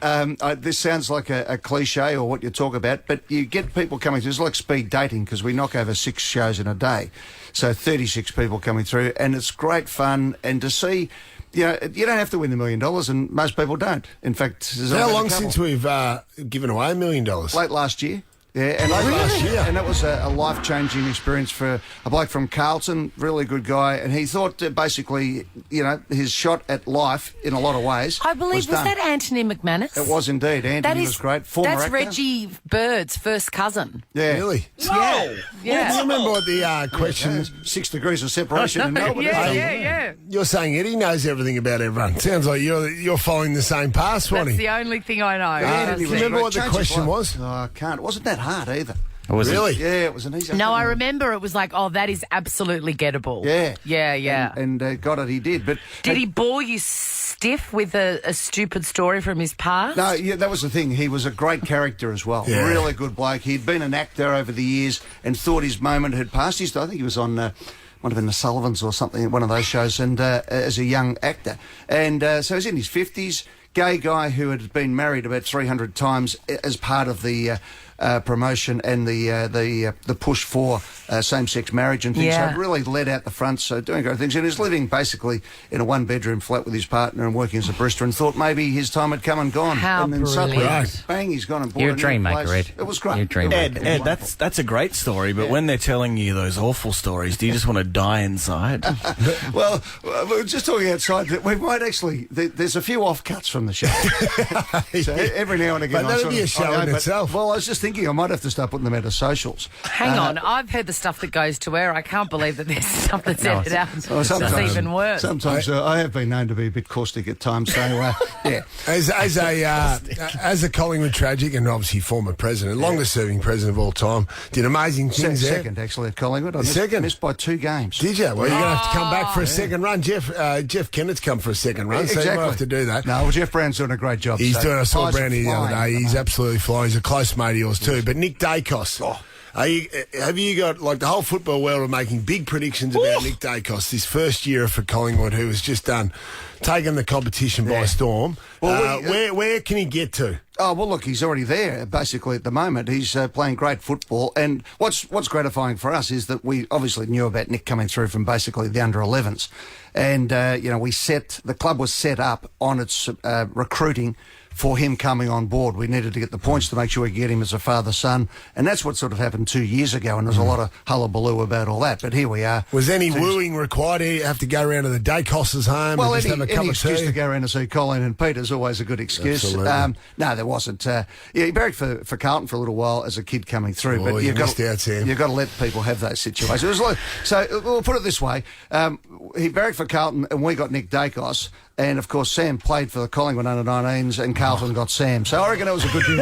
This sounds like a cliche or what you talk about, but you get people coming through. It's like speed dating because we knock over 6 shows in a day. So 36 people coming through, and it's great fun. And to see you don't have to win $1 million, and most people don't. In fact, how long since we've given away $1 million? Late last year. Yeah, and last year. And that was a life-changing experience for a bloke from Carlton, really good guy, and he thought basically, his shot at life in a lot of ways. I believe, was that Anthony McManus? It was indeed. Anthony was great. Former That's actor. Reggie Bird's first cousin. Yeah. Really? Whoa! Yeah. Do you remember what the question... 6 degrees of separation in Melbourne. Yeah. You're saying Eddie knows everything about everyone. Sounds like you're following the same path, That's Swanee. the only thing I know. Do you remember what the question was? No, I can't. It wasn't that hard either. Really? Yeah, it was an easy. No, I remember it was like, that is absolutely gettable. Yeah. And got it, he did. But did he bore you stiff with a stupid story from his past? No, that was the thing. He was a great character as well. Yeah. Really good bloke. He'd been an actor over the years and thought his moment had passed. I think he was on... might have been the Sullivans or something, one of those shows, and as a young actor. And so he's in his 50s, gay guy who had been married about 300 times as part of the promotion and the push for same-sex marriage and things. Yeah. So it really led out the front, so doing great things. And he's living basically in a one-bedroom flat with his partner and working as a barista, and thought maybe his time had come and gone. How and then suddenly, brilliant. bang, he's gone and bought You're a a new dream maker, place. Ed. It was great. You're a dream maker. Ed, that's a great story, but when they're telling you those awful stories, do you just want to die inside? Well, we were just talking outside that we might actually... There's a few offcuts from the show. So every now and again... But that'll be a show in itself. Well, I was just thinking I might have to start putting them out of socials. Hang on, I've heard the stuff that goes to air. I can't believe that there's stuff that's edited out. Well, It's even worse. Sometimes I have been known to be a bit caustic at times, so yeah. As a Collingwood tragic and obviously former president, longest serving president of all time, did amazing things there. Second, actually, at Collingwood. I Second? missed by 2 games. Did you? Well, you're going to have to come back for a second run. Jeff Kennett's come for a second run, so you might have to do that. No, well, Jeff Brown's doing a great job. He's doing. I saw Eyes are Brownie the other flying. day. He's absolutely flying. He's a close mate of yours too. But Nick Dacos. Have you got, like, the whole football world are making big predictions about Nick Dacos, this first year for Collingwood, who has just taken the competition by storm. Well, where can he get to? Oh, well, look, he's already there, basically, at the moment. He's playing great football. And what's gratifying for us is that we obviously knew about Nick coming through from basically the under-11s. And, the club was set up on its recruiting for him coming on board. We needed to get the points to make sure we could get him as a father-son. And that's what sort of happened 2 years ago, and there's a lot of hullabaloo about all that. But here we are. Was any wooing required? Do you have to go around to the Dacos' home and just have a cup any of excuse tea? to go around and see Colin and Pete is always a good excuse. Absolutely. No, there wasn't. He barracked for Carlton for a little while as a kid coming through. Oh, but you missed out, Sam. You've got to let people have those situations. So we'll put it this way. He barracked for Carlton and we got Nick Dacos. And, of course, Sam played for the Collingwood under-19s and Carlton got Sam. So I reckon that was a good deal.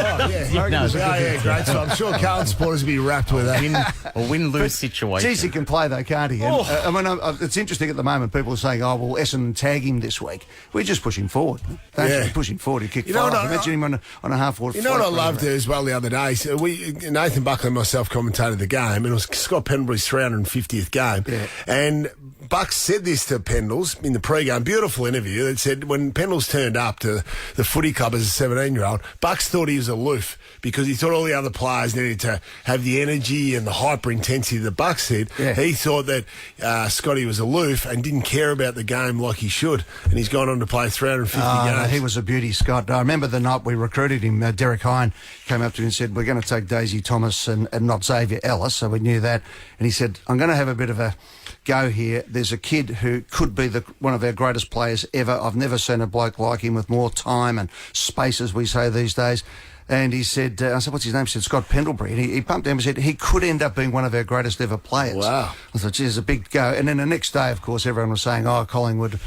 Great. So I'm sure Carlton supporters will be wrapped with that. Win-lose situation. Geez, he can play though, can't he? And, it's interesting at the moment. People are saying, "Oh, well, Essendon tag him this week." We just push him forward. Push him forward. He kicked Imagine him on a half-forward. You know what I loved as well the other day? So Nathan Buckley and myself commentated the game, and it was Scott Pendlebury's 350th game. Yeah. And Bucks said this to Pendles in the pre-game. Beautiful interview. That said when Pendles turned up to the footy club as a 17-year-old, Bucks thought he was aloof because he thought all the other players needed to have the energy and the hyper-intensity that Bucks did. Yeah. He thought that Scotty was aloof and didn't care about the game like he should, and he's gone on to play 350 games. No, he was a beauty, Scott. I remember the night we recruited him, Derek Hine came up to him and said, "We're going to take Daisy Thomas and not Xavier Ellis," so we knew that. And he said, "I'm going to have a bit of a go here. There's a kid who could be one of our greatest players ever. I've never seen a bloke like him with more time and space, as we say these days." And he said, I said, "What's his name?" He said, "Scott Pendlebury." And he pumped him and said, "He could end up being one of our greatest ever players." Wow. I thought, geez, a big go. And then the next day, of course, everyone was saying, "Oh, Collingwood,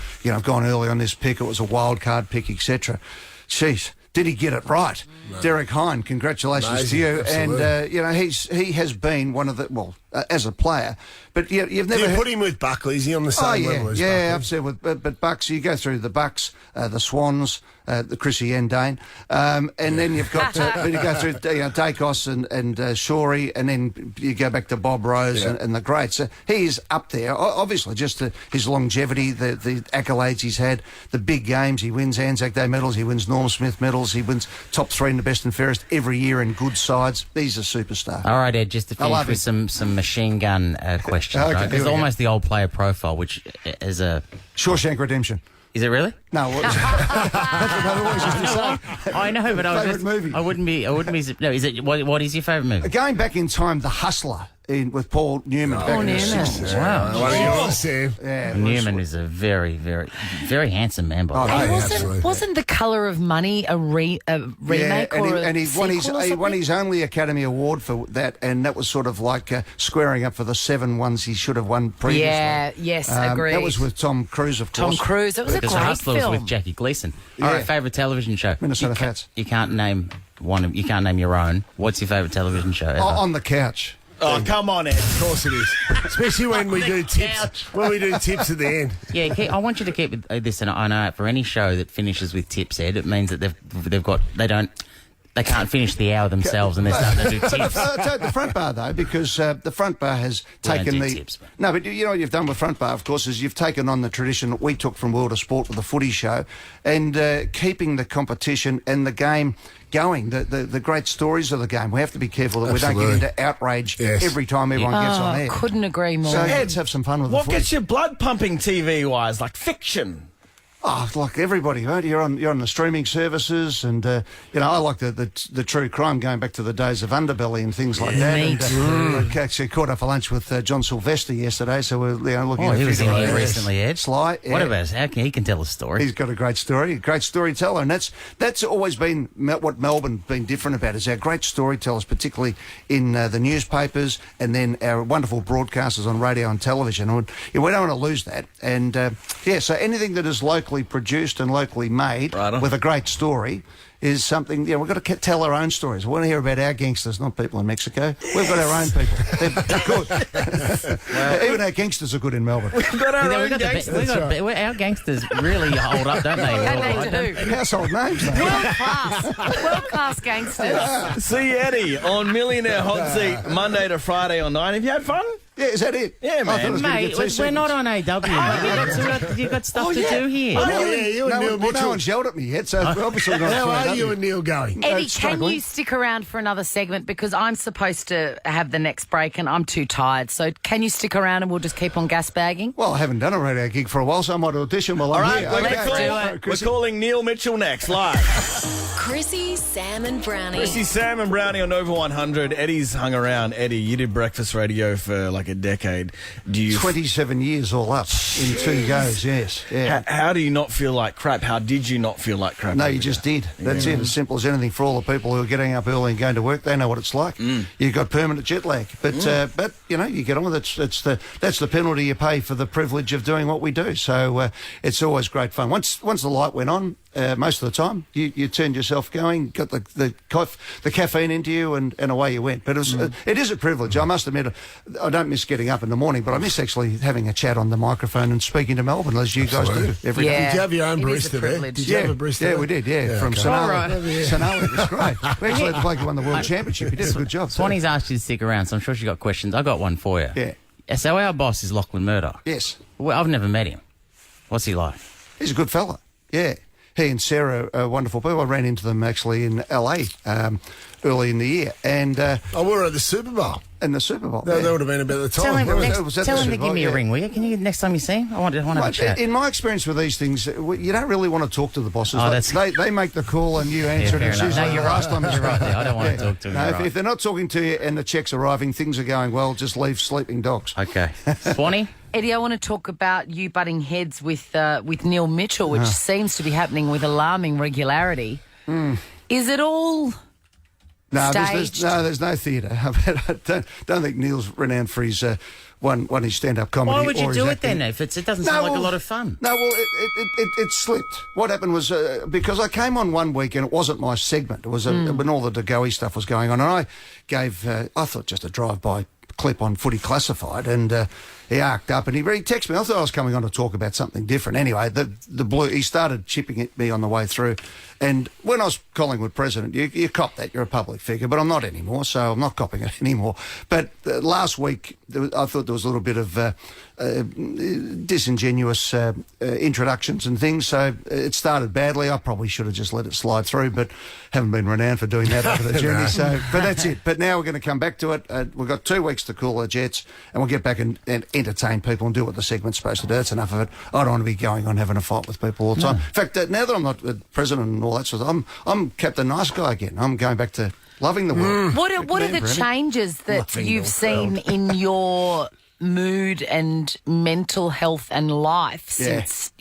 gone early on this pick. It was a wild card pick, etc." Jeez. Did he get it right? No. Derek Hine, congratulations Amazing, to you. absolutely. And, he has been one of the, as a player, but you've never... Do you put him with Buckley? Is he on the same level as Buckley? Yeah, I've said but Bucks, you go through the Bucks, the Swans, the Chrissie and Dane, and then you've got you go through Dacos and Shorey, and then you go back to Bob Rose and the greats. So he's up there, obviously, just his longevity, the accolades he's had, the big games. He wins Anzac Day medals, he wins Norm Smith medals, he wins top 3 in the best and fairest every year in good sides. He's a superstar. All right, Ed, just to finish with some machine gun questions, right? There's almost the old player profile, which is a... Shawshank Redemption. Is it really? No, that's what they always used to say. I know, but Favourite movie. I wouldn't be. No, is it? What is your favourite movie? Going back in time, The Hustler with Paul Newman. Paul back in the Newman. 60s. Wow. What are yours, Sam? Yeah, Newman is a very, very, very handsome man. By the way. And absolutely. wasn't The Colour of Money a remake and he won his sequel or he won something? his only Academy Award for that, and that was sort of like squaring up for the 7 ones he should have won previously. Yeah, yes, agreed. That was with Tom Cruise, of course. Tom Cruise. It was a Because great The Hustler was film. with Jackie Gleason. Yeah. All right, favourite television show. Minnesota Fats. You can't name one. You can't name your own. What's your favourite television show ever? On the couch. Oh, come on, Ed. Of course it is. Especially when we do tips. When we do tips at the end. Yeah, I want you to keep this in an eye out for any show that finishes with tips, Ed. It means that they can't finish the hour themselves and they're starting to do tips. The front bar, though, because the front bar has taken the... tips, man. No, but you know what you've done with front bar, of course, is you've taken on the tradition that we took from World of Sport with the footy show and keeping the competition and the game going, the great stories of the game. We have to be careful that we don't get into outrage every time everyone gets on air. Couldn't agree more. So let's have some fun with the What footy. gets your blood pumping TV-wise? Like fiction? Oh, like everybody, right? You're on the streaming services, and I like the true crime, going back to the days of Underbelly and things like that. Me and, I actually caught up for lunch with John Sylvester yesterday, so we're looking at he a was few in here different- recently, Ed. Sly. What yeah. about how he can tell a story? He's got a great story, a great storyteller, and that's always been what Melbourne's been different about, is our great storytellers, particularly in the newspapers, and then our wonderful broadcasters on radio and television. And we don't want to lose that. And so anything that is locally produced and locally made with a great story is something, we've got to tell our own stories. We want to hear about our gangsters, not people in Mexico. We've got our own people. They're good. Even our gangsters are good in Melbourne. We've got our own gangsters. Our gangsters really hold up, don't they? Yeah, they do. Household names, though. World class gangsters. See Eddie on Millionaire Hot Seat Monday to Friday on 9. Have you had fun? Yeah, is that it? Yeah, man. Mate, we're not on AW, mate. You've got stuff to do here. You and Neil Mitchell. No one's yelled at me yet, so obviously not. How are you and Neil going? Eddie, can you stick around for another segment? Because I'm supposed to have the next break and I'm too tired. So can you stick around and we'll just keep on gas bagging? Well, I haven't done a radio gig for a while, so I might audition while All I'm right, here. we're calling Neil Mitchell next, live. Chrissie, Sam and Brownie. Chrissie, Sam and Brownie on Over 100. Eddie's hung around. Eddie, you did breakfast radio for like a decade. 27 years all up in 2 goes, yes. Yeah. How do you not feel like crap? How did you not feel like crap? No, you just did. That's it. As simple as anything. For all the people who are getting up early and going to work, they know what it's like. You've got permanent jet lag, but you get on with it. That's the penalty you pay for the privilege of doing what we do. So it's always great fun. Once the light went on, most of the time you turned yourself going, got the caffeine into you, and away you went. But it is a privilege. I must admit, I don't miss getting up in the morning, but I miss actually having a chat on the microphone and speaking to Melbourne, as you guys do every day. Did you have your own It is a barista there? privilege. Did you have a barista Yeah, there? we did, from okay. Sonali. Right. Sonali, it was great. We actually had the bloke who won the World Championship. He did a good job. Swanee's asked you to stick around, so I'm sure she got questions. I got one for you. Yeah. So our boss is Lachlan Murdoch. Yes. Well, I've never met him. What's he like? He's a good fella. Yeah. He and Sarah are wonderful people. I ran into them actually in LA early in the year. And we were at the Super Bowl. In the Super Bowl. That would have been about the time. Tell him, That was at tell the him to Super give Bowl, me a ring, will you? Can you next time you see him? I want to have a chat. In my experience with these things, you don't really want to talk to the bosses. Oh, They make the call and you answer it. fair It's enough. usually No, you're the right. last time it's You're right there. I don't want to talk to him. No, You're right. if they're not talking to you and the check's arriving, things are going well, just leave sleeping dogs. Okay. Swanee? Eddie, I want to talk about you butting heads with Neil Mitchell, which seems to be happening with alarming regularity. Is it all staged? There's no theatre. I don't think Neil's renowned for his his stand-up comedy. Why would you or his do it acting. then? If it doesn't sound like a lot of fun. No, well, it slipped. What happened was because I came on one week and it wasn't my segment. It was when all the DeGoey stuff was going on, and I gave I thought just a drive-by clip on Footy Classified, and he arced up and he texted me. I thought I was coming on to talk about something different. Anyway, the blue, he started chipping at me on the way through, And when I was Collingwood president, you cop that. You're a public figure, but I'm not anymore, so I'm not copping it anymore. But last week, I thought there was a little bit of disingenuous introductions and things, so it started badly. I probably should have just let it slide through, but haven't been renowned for doing that over the journey. So, but that's it. But now we're going to come back to it. We've got 2 weeks to cool the jets, and we'll get back and entertain people and do what the segment's supposed to do. That's enough of it. I don't want to be going on having a fight with people all the time. In fact, now that I'm not president and all that sort of stuff, I'm Captain Nice Guy again. I'm going back to loving the world. What are the changes that you've seen in your mood and mental health and life since,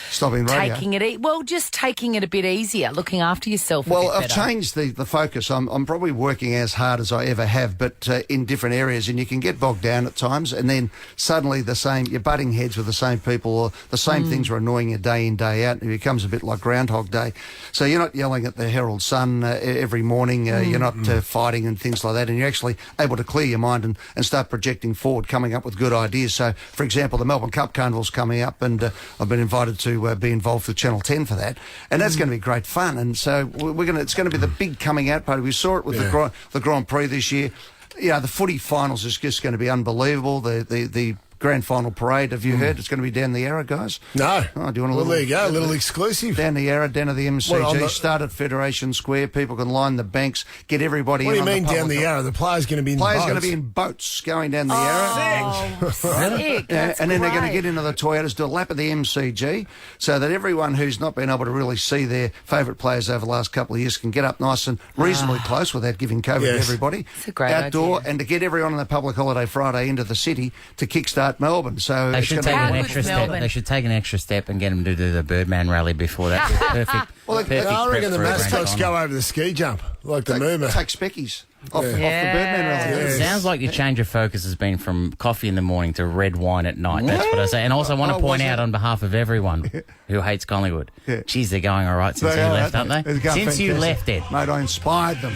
stopping radio? Just taking it a bit easier, looking after yourself a bit I've better. changed the focus. I'm probably working as hard as I ever have, but in different areas, and you can get bogged down at times, and then suddenly you're butting heads with the same people, or the same things are annoying you day in, day out, and it becomes a bit like Groundhog Day. So you're not yelling at the Herald Sun every morning, you're not fighting and things like that, and you're actually able to clear your mind and start projecting forward, coming up with good ideas. So, for example, the Melbourne Cup Carnival's coming up, and I've been invited to be involved with Channel 10 for that, and that's going to be great fun. And so it's going to be the big coming out party. We saw it with the Grand Prix this year. The footy finals is just going to be unbelievable. The grand final parade, have you heard? It's going to be down the Yarra, guys. No. Oh, do you want a little? There you go, a little exclusive. Down the Yarra, down at the MCG, start at Federation Square. People can line the banks, get everybody. What do in you on mean the down the Yarra? The players going to be in players boats. going to be in boats going down the Yarra. Sick. And then they're going to get into the Toyotas, do a lap of the MCG, so that everyone who's not been able to really see their favourite players over the last couple of years can get up nice and reasonably close without giving COVID to everybody. It's a great outdoor idea. And to get everyone on the public holiday Friday into the city to kickstart Melbourne. So They should take an extra step. They should take an extra step and get them to do the Birdman rally before that. Perfect. I reckon the prep for a mascots Grand go over the ski jump, like the Mooma. Take speckies off the Birdman rally. It sounds like your change of focus has been from coffee in the morning to red wine at night. That's what I say. And also I want to point out on behalf of everyone who hates Collingwood, geez, they're going all right since you left, aren't they? Since you left, Ed. Mate, I inspired them.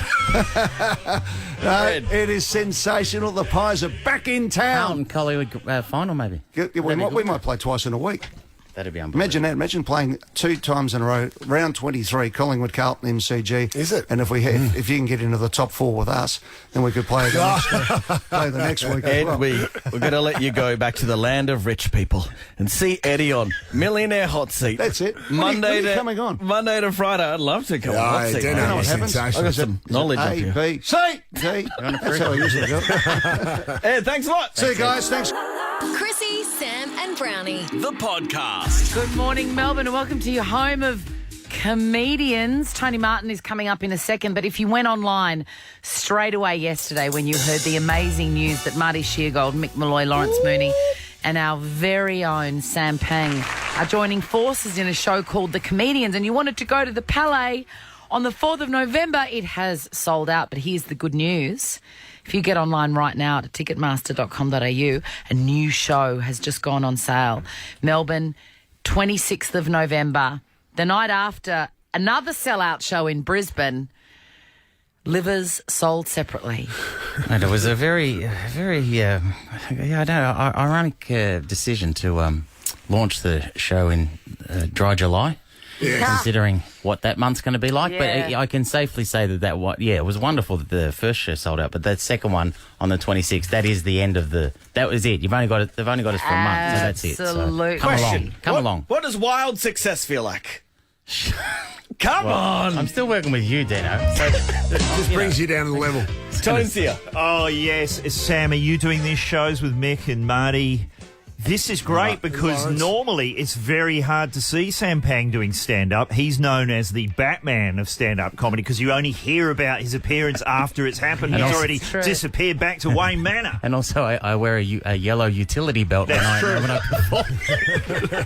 It is sensational. The Pies are back in town. Collingwood final, maybe. We might play twice in a week. That'd be unbelievable. Imagine that. Imagine playing 2 times in a row. Round 23, Collingwood, Carlton, MCG. Is it? And if you can get into the top 4 with us, then we could play the next week. Ed, as well. we're going to let you go back to the land of rich people and see Eddie on Millionaire Hot Seat. That's it. Monday when are you coming on? Monday to Friday. I'd love to come on Hot Seat. You know what happens? I got some knowledge of you. A, B, C, D. That's how I usually do it. Ed, thanks a lot. See you guys. Thanks. Chrissy, Sam and Brownie. The podcast. Good morning, Melbourne, and welcome to your home of comedians. Tony Martin is coming up in a second, but if you went online straight away yesterday when you heard the amazing news that Marty Sheargold, Mick Malloy, Lawrence Mooney and our very own Sam Pang are joining forces in a show called The Comedians, and you wanted to go to the Palais on the 4th of November, it has sold out, but here's the good news. If you get online right now to ticketmaster.com.au, a new show has just gone on sale. Melbourne, 26th of November. The night after, another sellout show in Brisbane. Livers sold separately. And it was a very, ironic decision to launch the show in dry July. Yeah. Considering what that month's going to be like. Yeah. But I can safely say it was wonderful that the first show sold out, but that second one on the 26th, that is the end of that was it. They've only got us for a month, so that's it. Absolutely. So come along. What does wild success feel like? Come on. I'm still working with you, Dino. Just brings you down to the level. Tone's here. Oh, yes. Sam, are you doing these shows with Mick and Marty? This is great because normally it's very hard to see Sam Pang doing stand-up. He's known as the Batman of stand-up comedy because you only hear about his appearance after it's happened. He's already disappeared back to Wayne Manor. And also I wear a yellow utility belt when I perform.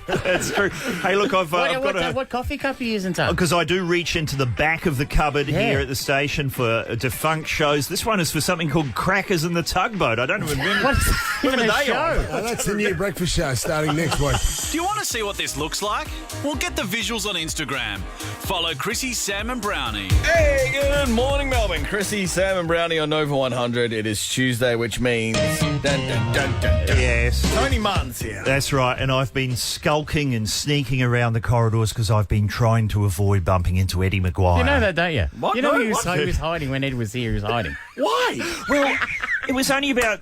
That's true. Hey, look, I've got what coffee cup are you using, Tom? Because I do reach into the back of the cupboard here at the station for defunct shows. This one is for something called Crackers and the Tugboat. I don't even remember. What's even a show? That's the new breakfast show starting next week. Do you want to see what this looks like? Well, get the visuals on Instagram. Follow Chrissy, Sam and Brownie. Hey, good morning, Melbourne. Chrissy, Sam and Brownie on Nova 100. It is Tuesday, which means... Dun, dun, dun, dun, dun. Yes. Tony Martin's here. That's right, and I've been skulking and sneaking around the corridors because I've been trying to avoid bumping into Eddie McGuire. You know that, don't you? What? You know No, he was what? hiding when Ed was here. He was hiding. Why? Well, it was only about,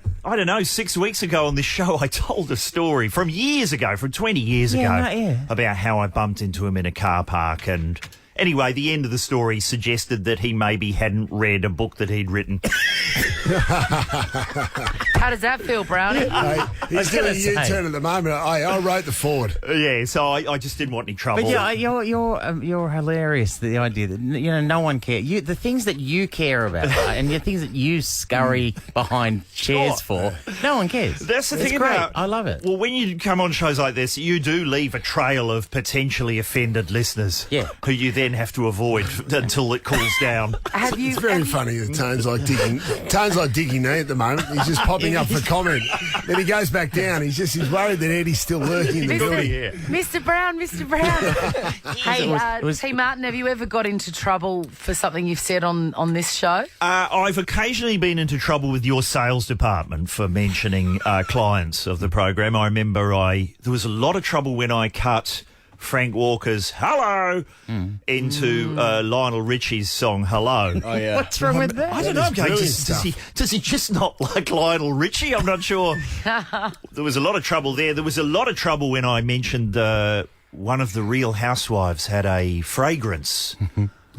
6 weeks ago on this show, I told a story from years ago, from 20 years ago, about how I bumped into him in a car park. And anyway, the end of the story suggested that he maybe hadn't read a book that he'd written. How does that feel, Brownie? He's doing a U-turn at the moment. I wrote the forward. Yeah, so I just didn't want any trouble. But yeah, you're hilarious. The idea that no one cares. The things that you care about and the things that you scurry behind chairs for, no one cares. That's the It's thing great. about. I love it. Well, when you come on shows like this, you do leave a trail of potentially offended listeners. Yeah. Who you then have to avoid until it cools down. It's very funny that Tone's like Diggy Nee at the moment. He's just popping up for comment. Then he goes back down. He's worried that Eddie's still lurking in the building. Mr. Brown. Hey, T. Martin, have you ever got into trouble for something you've said on this show? I've occasionally been into trouble with your sales department for mentioning clients of the program. I remember there was a lot of trouble when I cut Frank Walker's Hello into Lionel Richie's song Hello. Oh, yeah. What's wrong with that? I don't know. Does he just not like Lionel Richie? I'm not sure. There was a lot of trouble there. There was a lot of trouble when I mentioned one of the Real Housewives had a fragrance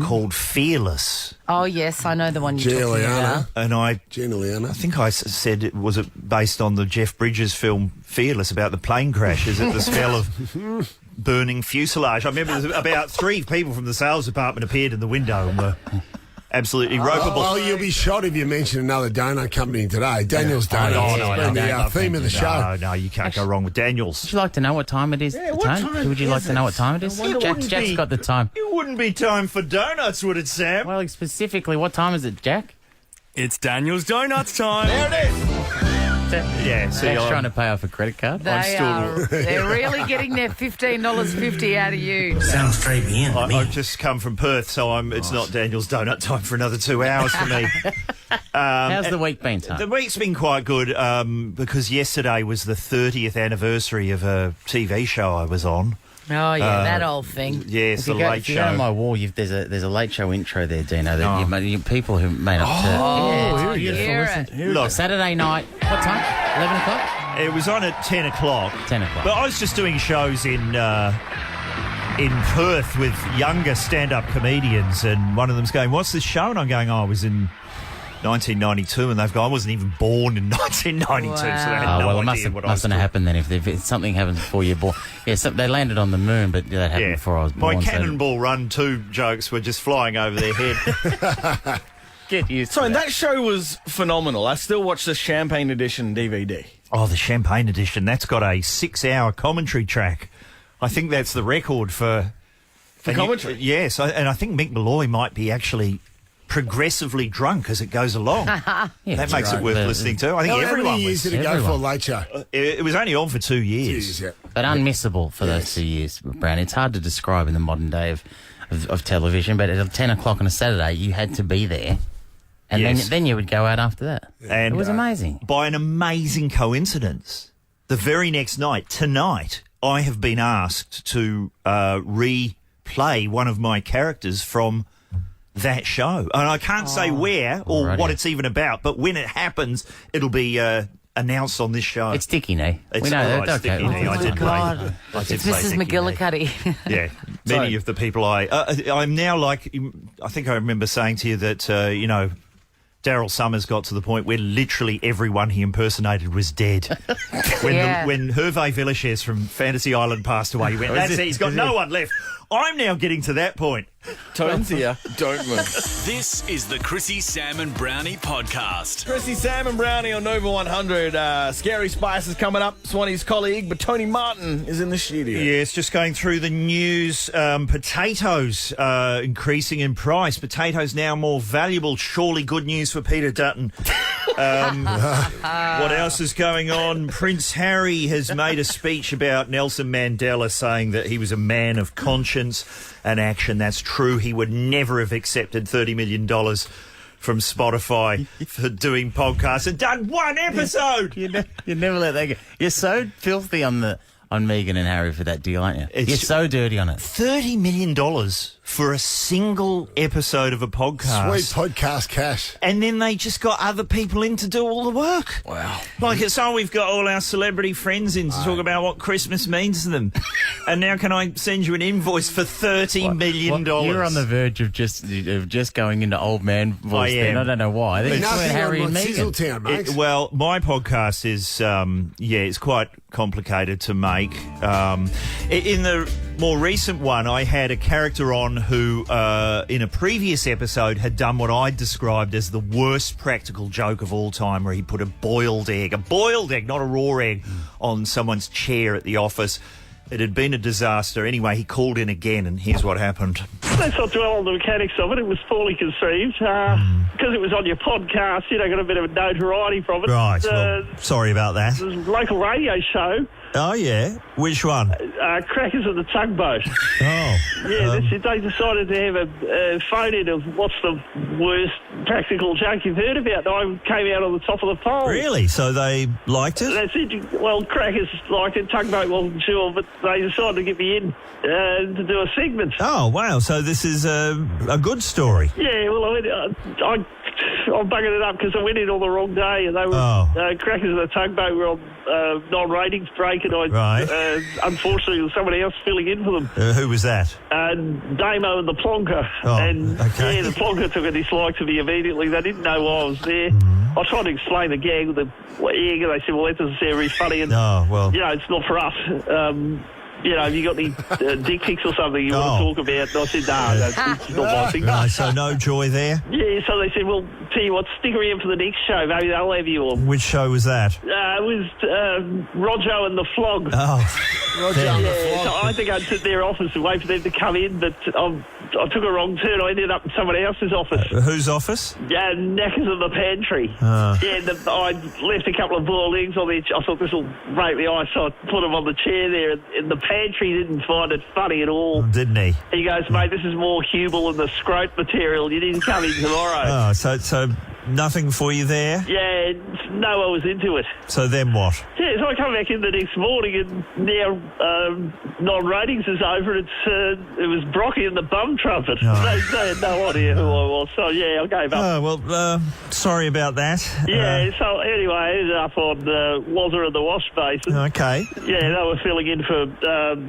called Fearless. Oh, yes, I know the one you're talking about. And Gina Liana. I think I said it was based on the Jeff Bridges film Fearless about the plane crash. Is it the smell of burning fuselage? I remember there was about 3 people from the sales department appeared in the window and were absolutely ropeable. Well, you'll be shot if you mention another donut company today. Daniel's Donuts. It's been the theme of the show. No, you can't go wrong with Daniel's. Would you like to know what time it is? Yeah, what time Would you like is to know it? what time it is? Jack's got the time. It wouldn't be time for donuts, would it, Sam? Well, specifically, what time is it, Jack? It's Daniel's Donuts time. There it is. Yeah, see, Jack's trying to pay off a credit card. They're really getting their $15.50 out of you. Sounds straight me in. I've just come from Perth, so it's not Daniel's donut time for another 2 hours for me. How's the week been, Tom? The week's been quite good because yesterday was the 30th anniversary of a TV show I was on. Oh, yeah, that old thing. Yes, If the you go, Late if you go Show. to my wall, there's a Late Show intro there, Dino. That people who may not... Look, Saturday night, what time? 11 o'clock? It was on at 10 o'clock. 10 o'clock. But I was just doing shows in Perth with younger stand-up comedians, and one of them's going, "What's this show?" And I'm going, "I was in 1992," and they've gone, "I wasn't even born in 1992, Wow. so they had no well, it idea what I was mustn't doing." have happened then. If something happens before you're born. Yeah, they landed on the moon, but that happened before I was born. My so- Cannonball Run 2 jokes were just flying over their head. Get used to So that show was phenomenal. I still watch the Champagne Edition DVD. Oh, the Champagne Edition. That's got a 6-hour commentary track. I think that's the record for commentary. Yes, and I think Mick Malloy might be actually progressively drunk as it goes along. Yeah, that makes it worth listening to. I think How everyone many years was. did it go for, Late Show? It was only on for 2 years. But unmissable for those 2 years, Brown. It's hard to describe in the modern day of television, but at 10 o'clock on a Saturday, you had to be there. And then you would go out after that. And it was amazing. By an amazing coincidence, the very next night, tonight, I have been asked to replay one of my characters from that show. And I can't say where or what it's even about, but when it happens, it'll be announced on this show. It's Sticky Knee. It's We know that. Sticky Okay. Knee. I did God. play. I did It's play Mrs. Sticky Knee. McGillicuddy. Yeah, many of the people I'm now like, I think I remember saying to you that, Daryl Summers got to the point where literally everyone he impersonated was dead. When Hervé Villechaize from Fantasy Island passed away, he went, "That's it, he's got no one left." I'm now getting to that point. Tones here, don't move. This is the Chrissy, Sam and Brownie podcast. Chrissy, Sam and Brownie on Nova 100. Scary Spice is coming up. Swanee's colleague, but Tony Martin is in the studio. Yes, just going through the news. Potatoes increasing in price. Potatoes now more valuable. Surely good news for Peter Dutton. What else is going on? Prince Harry has made a speech about Nelson Mandela, saying that he was a man of conscience and action. That's true. He would never have accepted $30 million from Spotify for doing podcasts and done one episode. You never let that go. You're so filthy on Meghan and Harry for that deal, aren't you? You're so dirty on it. $30 million for a single episode of a podcast. Sweet podcast cash. And then they just got other people in to do all the work. Wow. Like it's we've got all our celebrity friends in to talk about what Christmas means to them. And now can I send you an invoice for $30 million? You're on the verge of just going into old man voice. I am. I don't know why. I think it's Nothing Harry on and Meghan. Sizzletown, mate. Well, my podcast is, it's quite complicated to make. In the more recent one, I had a character on who, in a previous episode, had done what I described as the worst practical joke of all time, where he put a boiled egg, not a raw egg, on someone's chair at the office. It had been a disaster. Anyway, he called in again, and here's what happened. Let's not dwell on the mechanics of it. It was poorly conceived. Because it was on your podcast, got a bit of a notoriety from it. Right, well, sorry about that. It was a local radio show. Oh, yeah? Which one? Crackers of the Tugboat. Oh. Yeah, they decided to have a phone-in of what's the worst practical joke you've heard about. And I came out on the top of the poll. Really? So they liked it? That's it. Well, Crackers liked it. Tugboat wasn't sure, but they decided to get me in to do a segment. Oh, wow. So this is a good story. Yeah, well, I'm bugging it up because I went in on the wrong day and they were Crackers of the Tugboat were on non-ratings break and unfortunately there was somebody else filling in for them. Who was that? Damo and the Plonker. Oh, and okay. Yeah, the Plonker took a dislike to me immediately. They didn't know why I was there. I tried to explain the gag with the egg and they said, well, that doesn't sound very funny. And, it's not for us. Have you got any dick pics or something you want to talk about? And I said, no, it's not my thing. Right, so no joy there? Yeah, so they said, well, tell you what, stick around for the next show. Maybe they'll have you on. Which show was that? It was Rojo and the Flog. Oh. Roger and the Flog. So I think I'd sit in their office and wait for them to come in, but I took a wrong turn. I ended up in somebody else's office. Whose office? Knackers of the Pantry. I left a couple of boiled eggs on there. I thought this will break the ice, so I put them on the chair there. And the pantry didn't find it funny at all. Didn't he? He goes, mate, this is more Hubel than the scrote material. You didn't come in tomorrow. Oh, so nothing for you there? Yeah, no one was into it. So then what? Yeah, so I come back in the next morning and now non-ratings is over. It was Brocky and the Bum Trumpet. Oh. They had no idea who I was. So, yeah, I gave up. Oh, well, sorry about that. Yeah, so anyway, I ended up on Wazza and the Wash Basin. Okay. Yeah, they were filling in for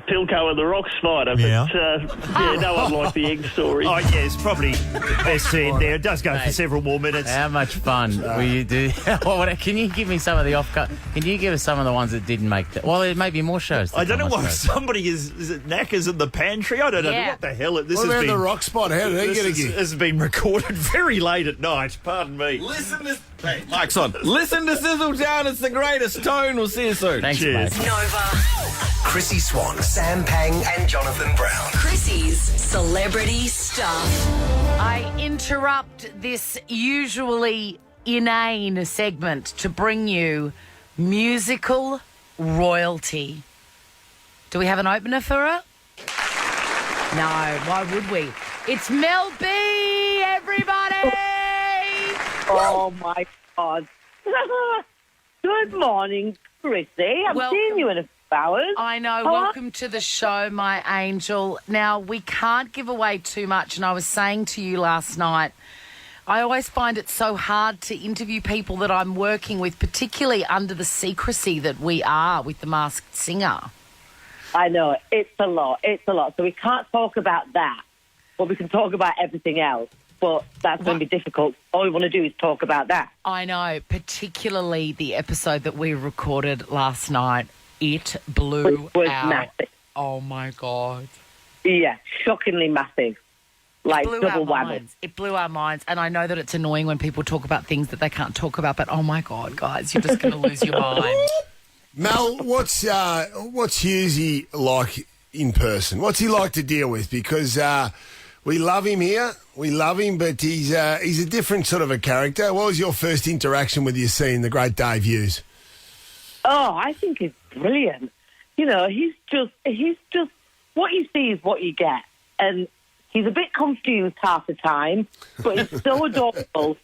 Pilco and the Rock Spider. But, no one liked the egg story. Oh, yeah, it's probably best to end there. It does go for several more minutes. How much fun will you do? Can you give me some of the off-cut? Can you give us some of the ones that didn't make that? Well, there may be more shows. I don't know why somebody is it Knackers in the Pantry? I don't know what the hell this what has about been. the Rock Spot? How did he get a gig? This has been recorded very late at night. Pardon me. Listen to... Hey, mic's on. Listen to Sizzletown. It's the greatest tone. We'll see you soon. Thanks, Cheers. mate. Nova. Chrissy Swan, Sam Pang, and Jonathan Brown. Chrissy's Celebrity Stuff. I interrupt this usually inane segment to bring you musical royalty. Do we have an opener for her? No, why would we? It's Mel B, everybody! Oh, my God. Good morning, Chrissy. I've seen you in a few hours. I know. Welcome to the show, my angel. Now, we can't give away too much, and I was saying to you last night, I always find it so hard to interview people that I'm working with, particularly under the secrecy that we are with The Masked Singer. I know. It's a lot. It's a lot. So we can't talk about that, but we can talk about everything else. But that's going to be difficult. All we want to do is talk about that. I know, particularly the episode that we recorded last night. It blew was out. Massive. Oh, my God. Yeah, shockingly massive. Like double whammy. It blew our minds. And I know that it's annoying when people talk about things that they can't talk about, but oh, my God, guys, you're just going to lose your mind. Mel, what's Hughesy like in person? What's he like to deal with? Because We love him here. We love him, but he's a different sort of a character. What was your first interaction with you seeing the great Dave Hughes? Oh, I think he's brilliant. You know, he's just what you see is what you get, and he's a bit confused half the time, but he's so adorable,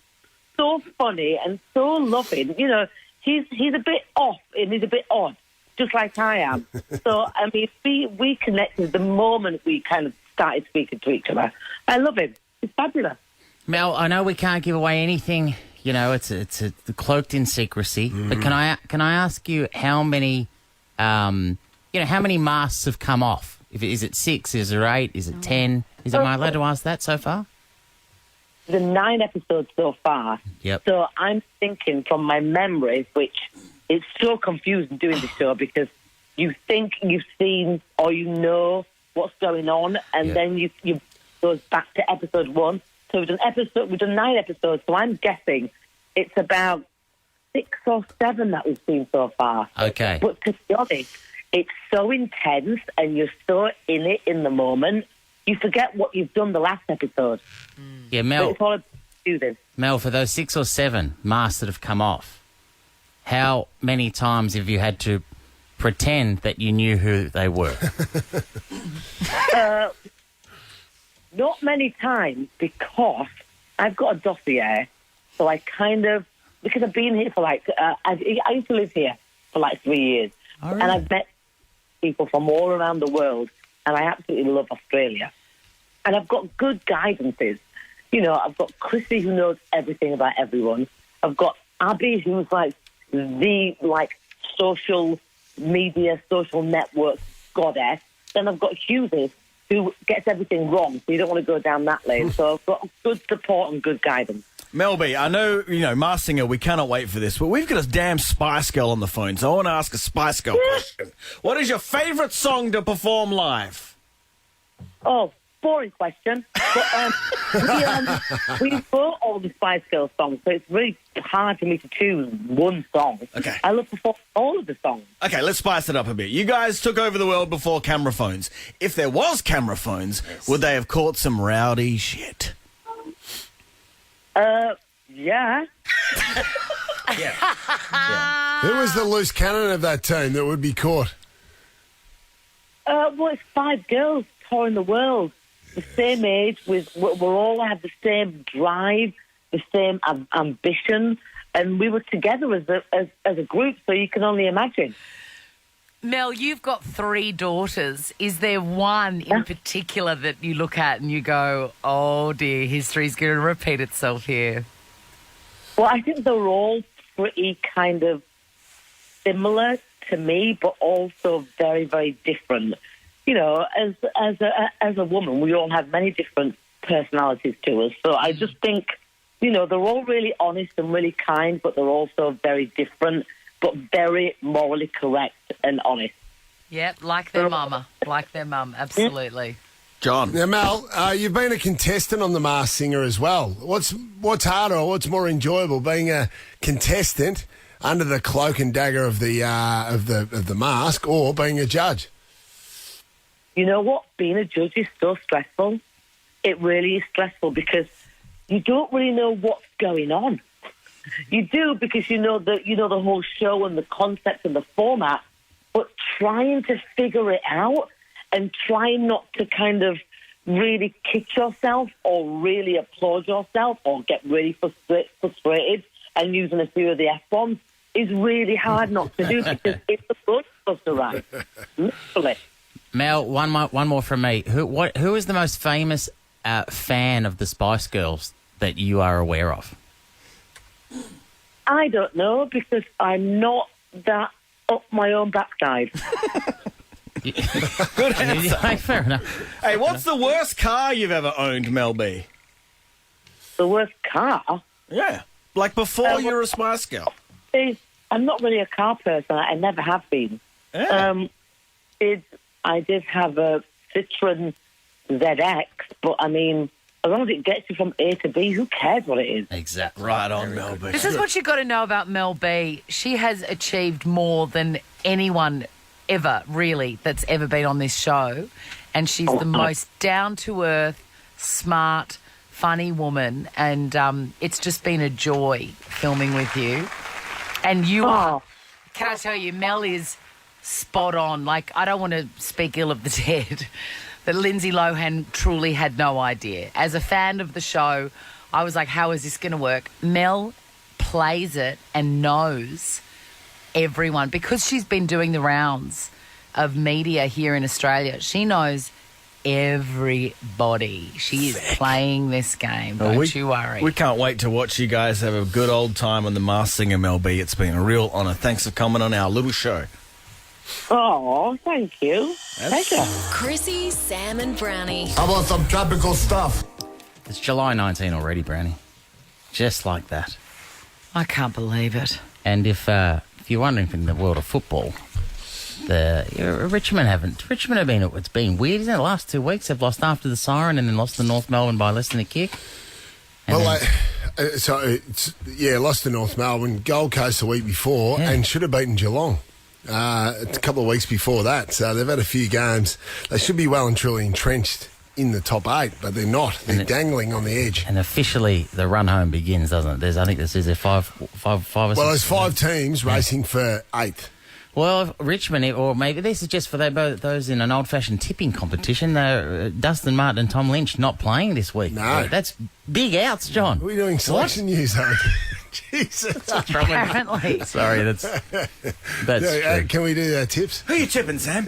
so funny, and so loving. You know, he's a bit off and he's a bit odd, just like I am. So I mean, we connected the moment we kind of started speaking to each other. I love him. He's fabulous. Mel, I know we can't give away anything. You know, it's cloaked in secrecy. Mm-hmm. But can I ask you how many, how many masks have come off? Is it 6? Is it 8? Is it 10? Am I allowed to ask that so far? The 9 episodes so far. Yep. So I'm thinking from my memories, which it's so confusing doing the show because you think you've seen or you know what's going on, and then you goes back to episode 1. So we've done 9 episodes. So I'm guessing it's about 6 or 7 that we've seen so far. Okay. But to be honest, it's so intense and you're so in it in the moment, you forget what you've done the last episode. Yeah, Mel. So it's all confusing. Mel, for those 6 or 7 masks that have come off, how many times have you had to pretend that you knew who they were? Not many times because I've got a dossier, so I because I've been here for I used to live here for 3 years, really? and I've met people from all around the world, and I absolutely love Australia. And I've got good guidances. You know, I've got Chrissie who knows everything about everyone. I've got Abby who's the social media, social network goddess. Then I've got Hughes who gets everything wrong, so you don't want to go down that lane. So I've got good support and good guidance. Mel B, I know, Masked Singer, we cannot wait for this, but we've got a damn Spice Girl on the phone, so I want to ask a Spice Girl question. What is your favourite song to perform live? Oh, boring question. But we wrote all the Spice Girls songs, so it's really hard for me to choose one song. Okay. I love to perform all of the songs. Okay, let's spice it up a bit. You guys took over the world before camera phones. If there was camera phones, would they have caught some rowdy shit? Yeah. Who was the loose cannon of that team that would be caught? Well, it's 5 girls touring the world, the same age, we all have the same drive, the same ambition, and we were together as a group, so you can only imagine. Mel, you've got 3 daughters. Is there one in particular that you look at and you go, oh dear, history's going to repeat itself here? Well, I think they're all pretty kind of similar to me, but also very, very different. You know, as a woman, we all have many different personalities to us. So I just think, they're all really honest and really kind, but they're also very different, but very morally correct and honest. Yep, like their mama. Like their mum, absolutely. John. Now, Mel, you've been a contestant on The Masked Singer as well. What's harder or what's more enjoyable, being a contestant under the cloak and dagger of the mask, or being a judge? You know what? Being a judge is so stressful. It really is stressful because you don't really know what's going on. You do because you know the whole show and the concept and the format, but trying to figure it out and trying not to kind of really kick yourself or really applaud yourself or get really frustrated and using a few of the F-bombs is really hard not to do because it's a roller coaster ride. Literally. Mel, one more from me. Who is the most famous fan of the Spice Girls that you are aware of? I don't know because I'm not that up my own backside. Good answer. Fair enough. Hey, what's the worst car you've ever owned, Mel B? The worst car? Yeah, like before you were a Spice Girl. I'm not really a car person. I never have been. Yeah. I did have a Citroen ZX, but I mean, as long as it gets you from A to B, who cares what it is? Exactly. Right on, Mel B. This is what you've got to know about Mel B. She has achieved more than anyone ever, really, that's ever been on this show. And she's the most down-to-earth, smart, funny woman, and it's just been a joy filming with you. And you are, can I tell you, Mel is spot on. Like, I don't want to speak ill of the dead, but Lindsay Lohan truly had no idea. As a fan of the show, I was like, how is this going to work? Mel plays it and knows everyone because she's been doing the rounds of media here in Australia. She knows everybody. She is playing this game. Don't you worry. We can't wait to watch you guys have a good old time on The Masked Singer, Mel B. It's been a real honour. Thanks for coming on our little show. Oh, thank you. Pleasure. Chrissie, Sam and Brownie. How about some tropical stuff? It's July 19 already, Brownie. Just like that. I can't believe it. And if you're wondering in the world of football, Richmond have been. It's been weird, isn't it? The last 2 weeks they've lost after the siren and then lost to North Melbourne by less than a kick. And lost to North Melbourne, Gold Coast the week before, and should have beaten Geelong a couple of weeks before that. So they've had a few games. They should be well and truly entrenched in the top 8, but they're not. They're dangling on the edge. And officially, the run home begins, doesn't it? I think this is a five or six. Well, there's 5 teams racing for 8th. Well, Richmond, or maybe this is just for those in an old-fashioned tipping competition. Dustin Martin and Tom Lynch not playing this week. No. That's big outs, John. We're doing selection news, though. Jesus. Apparently. Sorry, that's true. Can we do tips? Who are you tipping, Sam?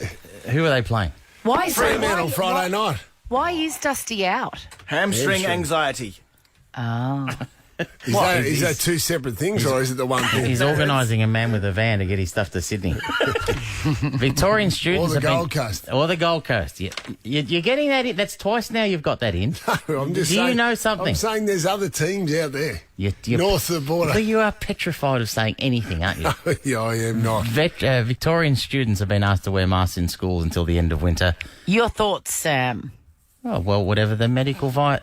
Who are they playing? Why is Fremantle Friday night. Why is Dusty out? Hamstring anxiety. Oh. Is that 2 separate things, or is it the one thing? He's organising a man with a van to get his stuff to Sydney. Victorian students or the Gold Coast. Or the Gold Coast. You're getting that in. That's twice now you've got that in. No, I'm just Do saying, you know something? I'm saying there's other teams out there. North of the border. But you are petrified of saying anything, aren't you? Yeah, I am not. Victorian students have been asked to wear masks in schools until the end of winter. Your thoughts, Sam? Oh, well, whatever the medical advice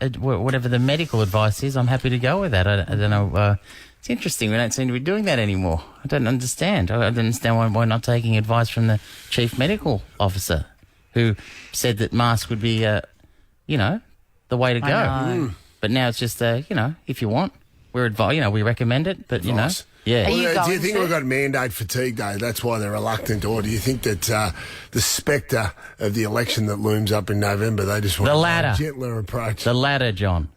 is, I'm happy to go with that. I don't know. It's interesting. We don't seem to be doing that anymore. I don't understand. I don't understand why we're not taking advice from the chief medical officer, who said that masks would be, the way to go. But now it's just, if you want, we recommend it. But Advice. Yeah. Do you think we've got mandate fatigue, though? That's why they're reluctant, or do you think that the spectre of the election that looms up in November, they just want a gentler approach? The latter, John.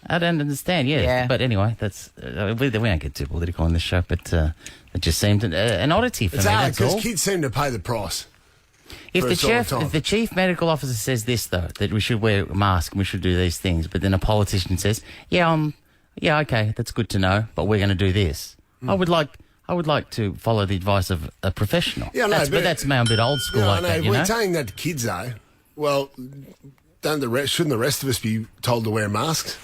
I don't understand. Yeah. But anyway, that's we don't get too political on this show, but it just seemed an oddity for me. That's all. Because kids seem to pay the price. If the chief medical officer says this, though, that we should wear a mask and we should do these things, but then a politician says, yeah, okay, that's good to know, but we're going to do this. I would like to follow the advice of a professional. Yeah, but that's a bit old school that, we're saying that to kids, though. Well, shouldn't the rest of us be told to wear masks?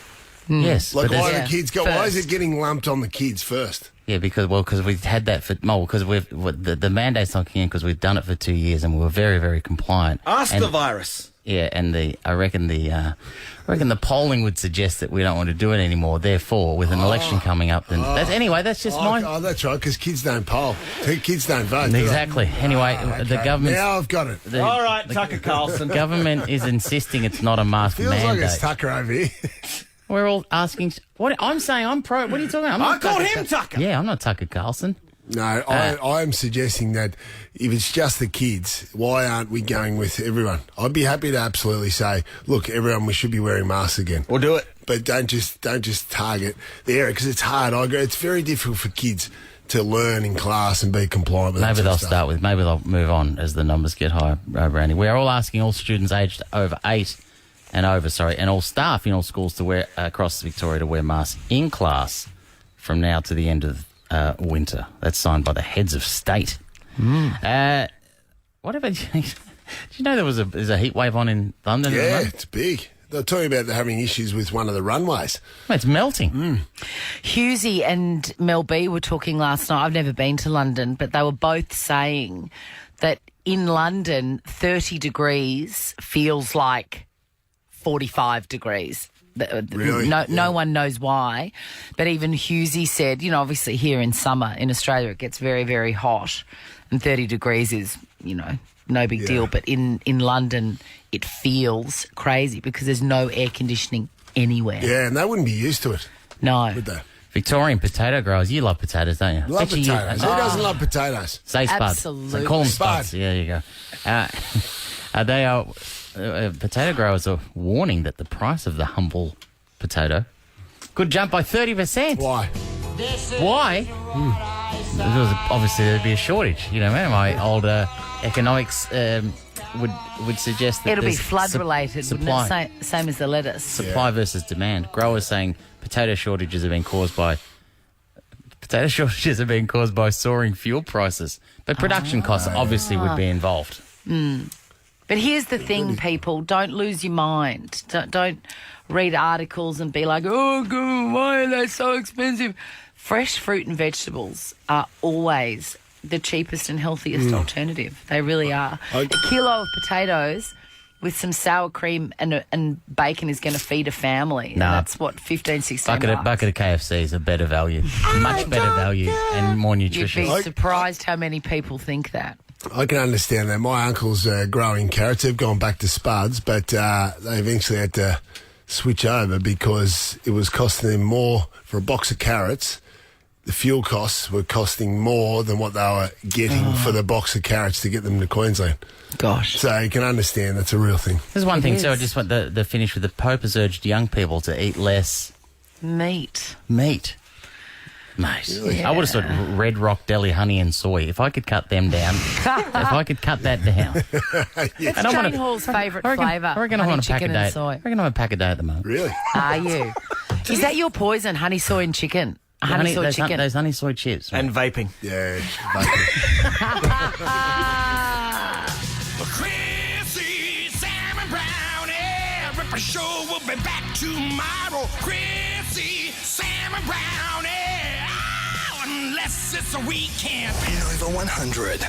Yes. Like, why the kids go? Why is it getting lumped on the kids first? Yeah, because we've had that for because the mandate's not in because we've done it for 2 years and we were very, very compliant. Ask the virus. Yeah, and I reckon the polling would suggest that we don't want to do it anymore. Therefore, with an election coming up, then that's just mine. Oh, that's right, because kids don't poll. Kids don't vote. Exactly. Anyway, the government. Now I've got it. All right, Tucker Carlson. The government is insisting it's not a mask Feels mandate. like it's Tucker over here. We're all asking. What I'm saying, I'm pro. What are you talking about? I called him Tucker. Yeah, I'm not Tucker Carlson. No, I'm suggesting that if it's just the kids, why aren't we going with everyone? I'd be happy to absolutely say, look, everyone, we should be wearing masks again. We'll do it. But don't just target the area, because it's hard. I agree. It's very difficult for kids to learn in class and be compliant with that. Maybe they'll move on as the numbers get higher, Brandy. We're all asking all students aged over 8 and all staff in all schools to wear across Victoria to wear masks in class from now to the end of winter. That's signed by the heads of state. What about? Do you know there's a heat wave on in London? Yeah, it's big. They're talking about they're having issues with one of the runways. It's melting. Hughesy and Mel B were talking last night. I've never been to London, but they were both saying that in London, 30 degrees feels like 45 degrees. Really? No one knows why. But even Hughesy said, obviously here in summer in Australia it gets very, very hot and 30 degrees is no big deal. But in London, it feels crazy because there's no air conditioning anywhere. Yeah, and they wouldn't be used to it. No. Would they? Victorian potato growers, you love potatoes, don't you? Love potatoes. Who doesn't love potatoes? Say spud. Absolutely. So call them Spud. spuds. There you go. They are potato growers are warning that the price of the humble potato could jump by 30%. Why? Why? Because obviously there'd be a shortage. My older economics would suggest that It'll be there's flood-related, supply. wouldn't it? Same as the lettuce. Supply versus demand. Growers saying potato shortages have been caused by soaring fuel prices, but production costs obviously would be involved. But here's the thing, people. Don't lose your mind. Don't read articles and be like, oh, God, why are they so expensive? Fresh fruit and vegetables are always the cheapest and healthiest alternative. They really are. A kilo of potatoes with some sour cream and bacon is going to feed a family. Nah. And that's what, 15, 16 bucks. Bucket of KFC is a better value. Much better value and more nutritious. You'd be surprised how many people think that. I can understand that. My uncle's growing carrots. They've gone back to spuds, but they eventually had to switch over because it was costing them more for a box of carrots. The fuel costs were costing more than what they were getting for the box of carrots to get them to Queensland. Gosh. So you can understand that's a real thing. There's one thing, too. I just want the finish with the Pope has urged young people to eat less meat. Mate. Yeah. I would have thought Red Rock Deli honey and soy. If I could cut them down, It's Jane Hall's favourite flavour. I reckon I'm on a pack a chicken day. and soy. I reckon I'm a pack a day at the moment. Really? Are you? Is that your poison, honey, soy and chicken? Honey soy chicken. Those honey soy chips. Right? And vaping. Yeah, vaping. Chrissie, Sam and Brownie, Ripper Show will be back tomorrow. Chrissie, Sam and Brownie, unless it's a weekend. Over 100.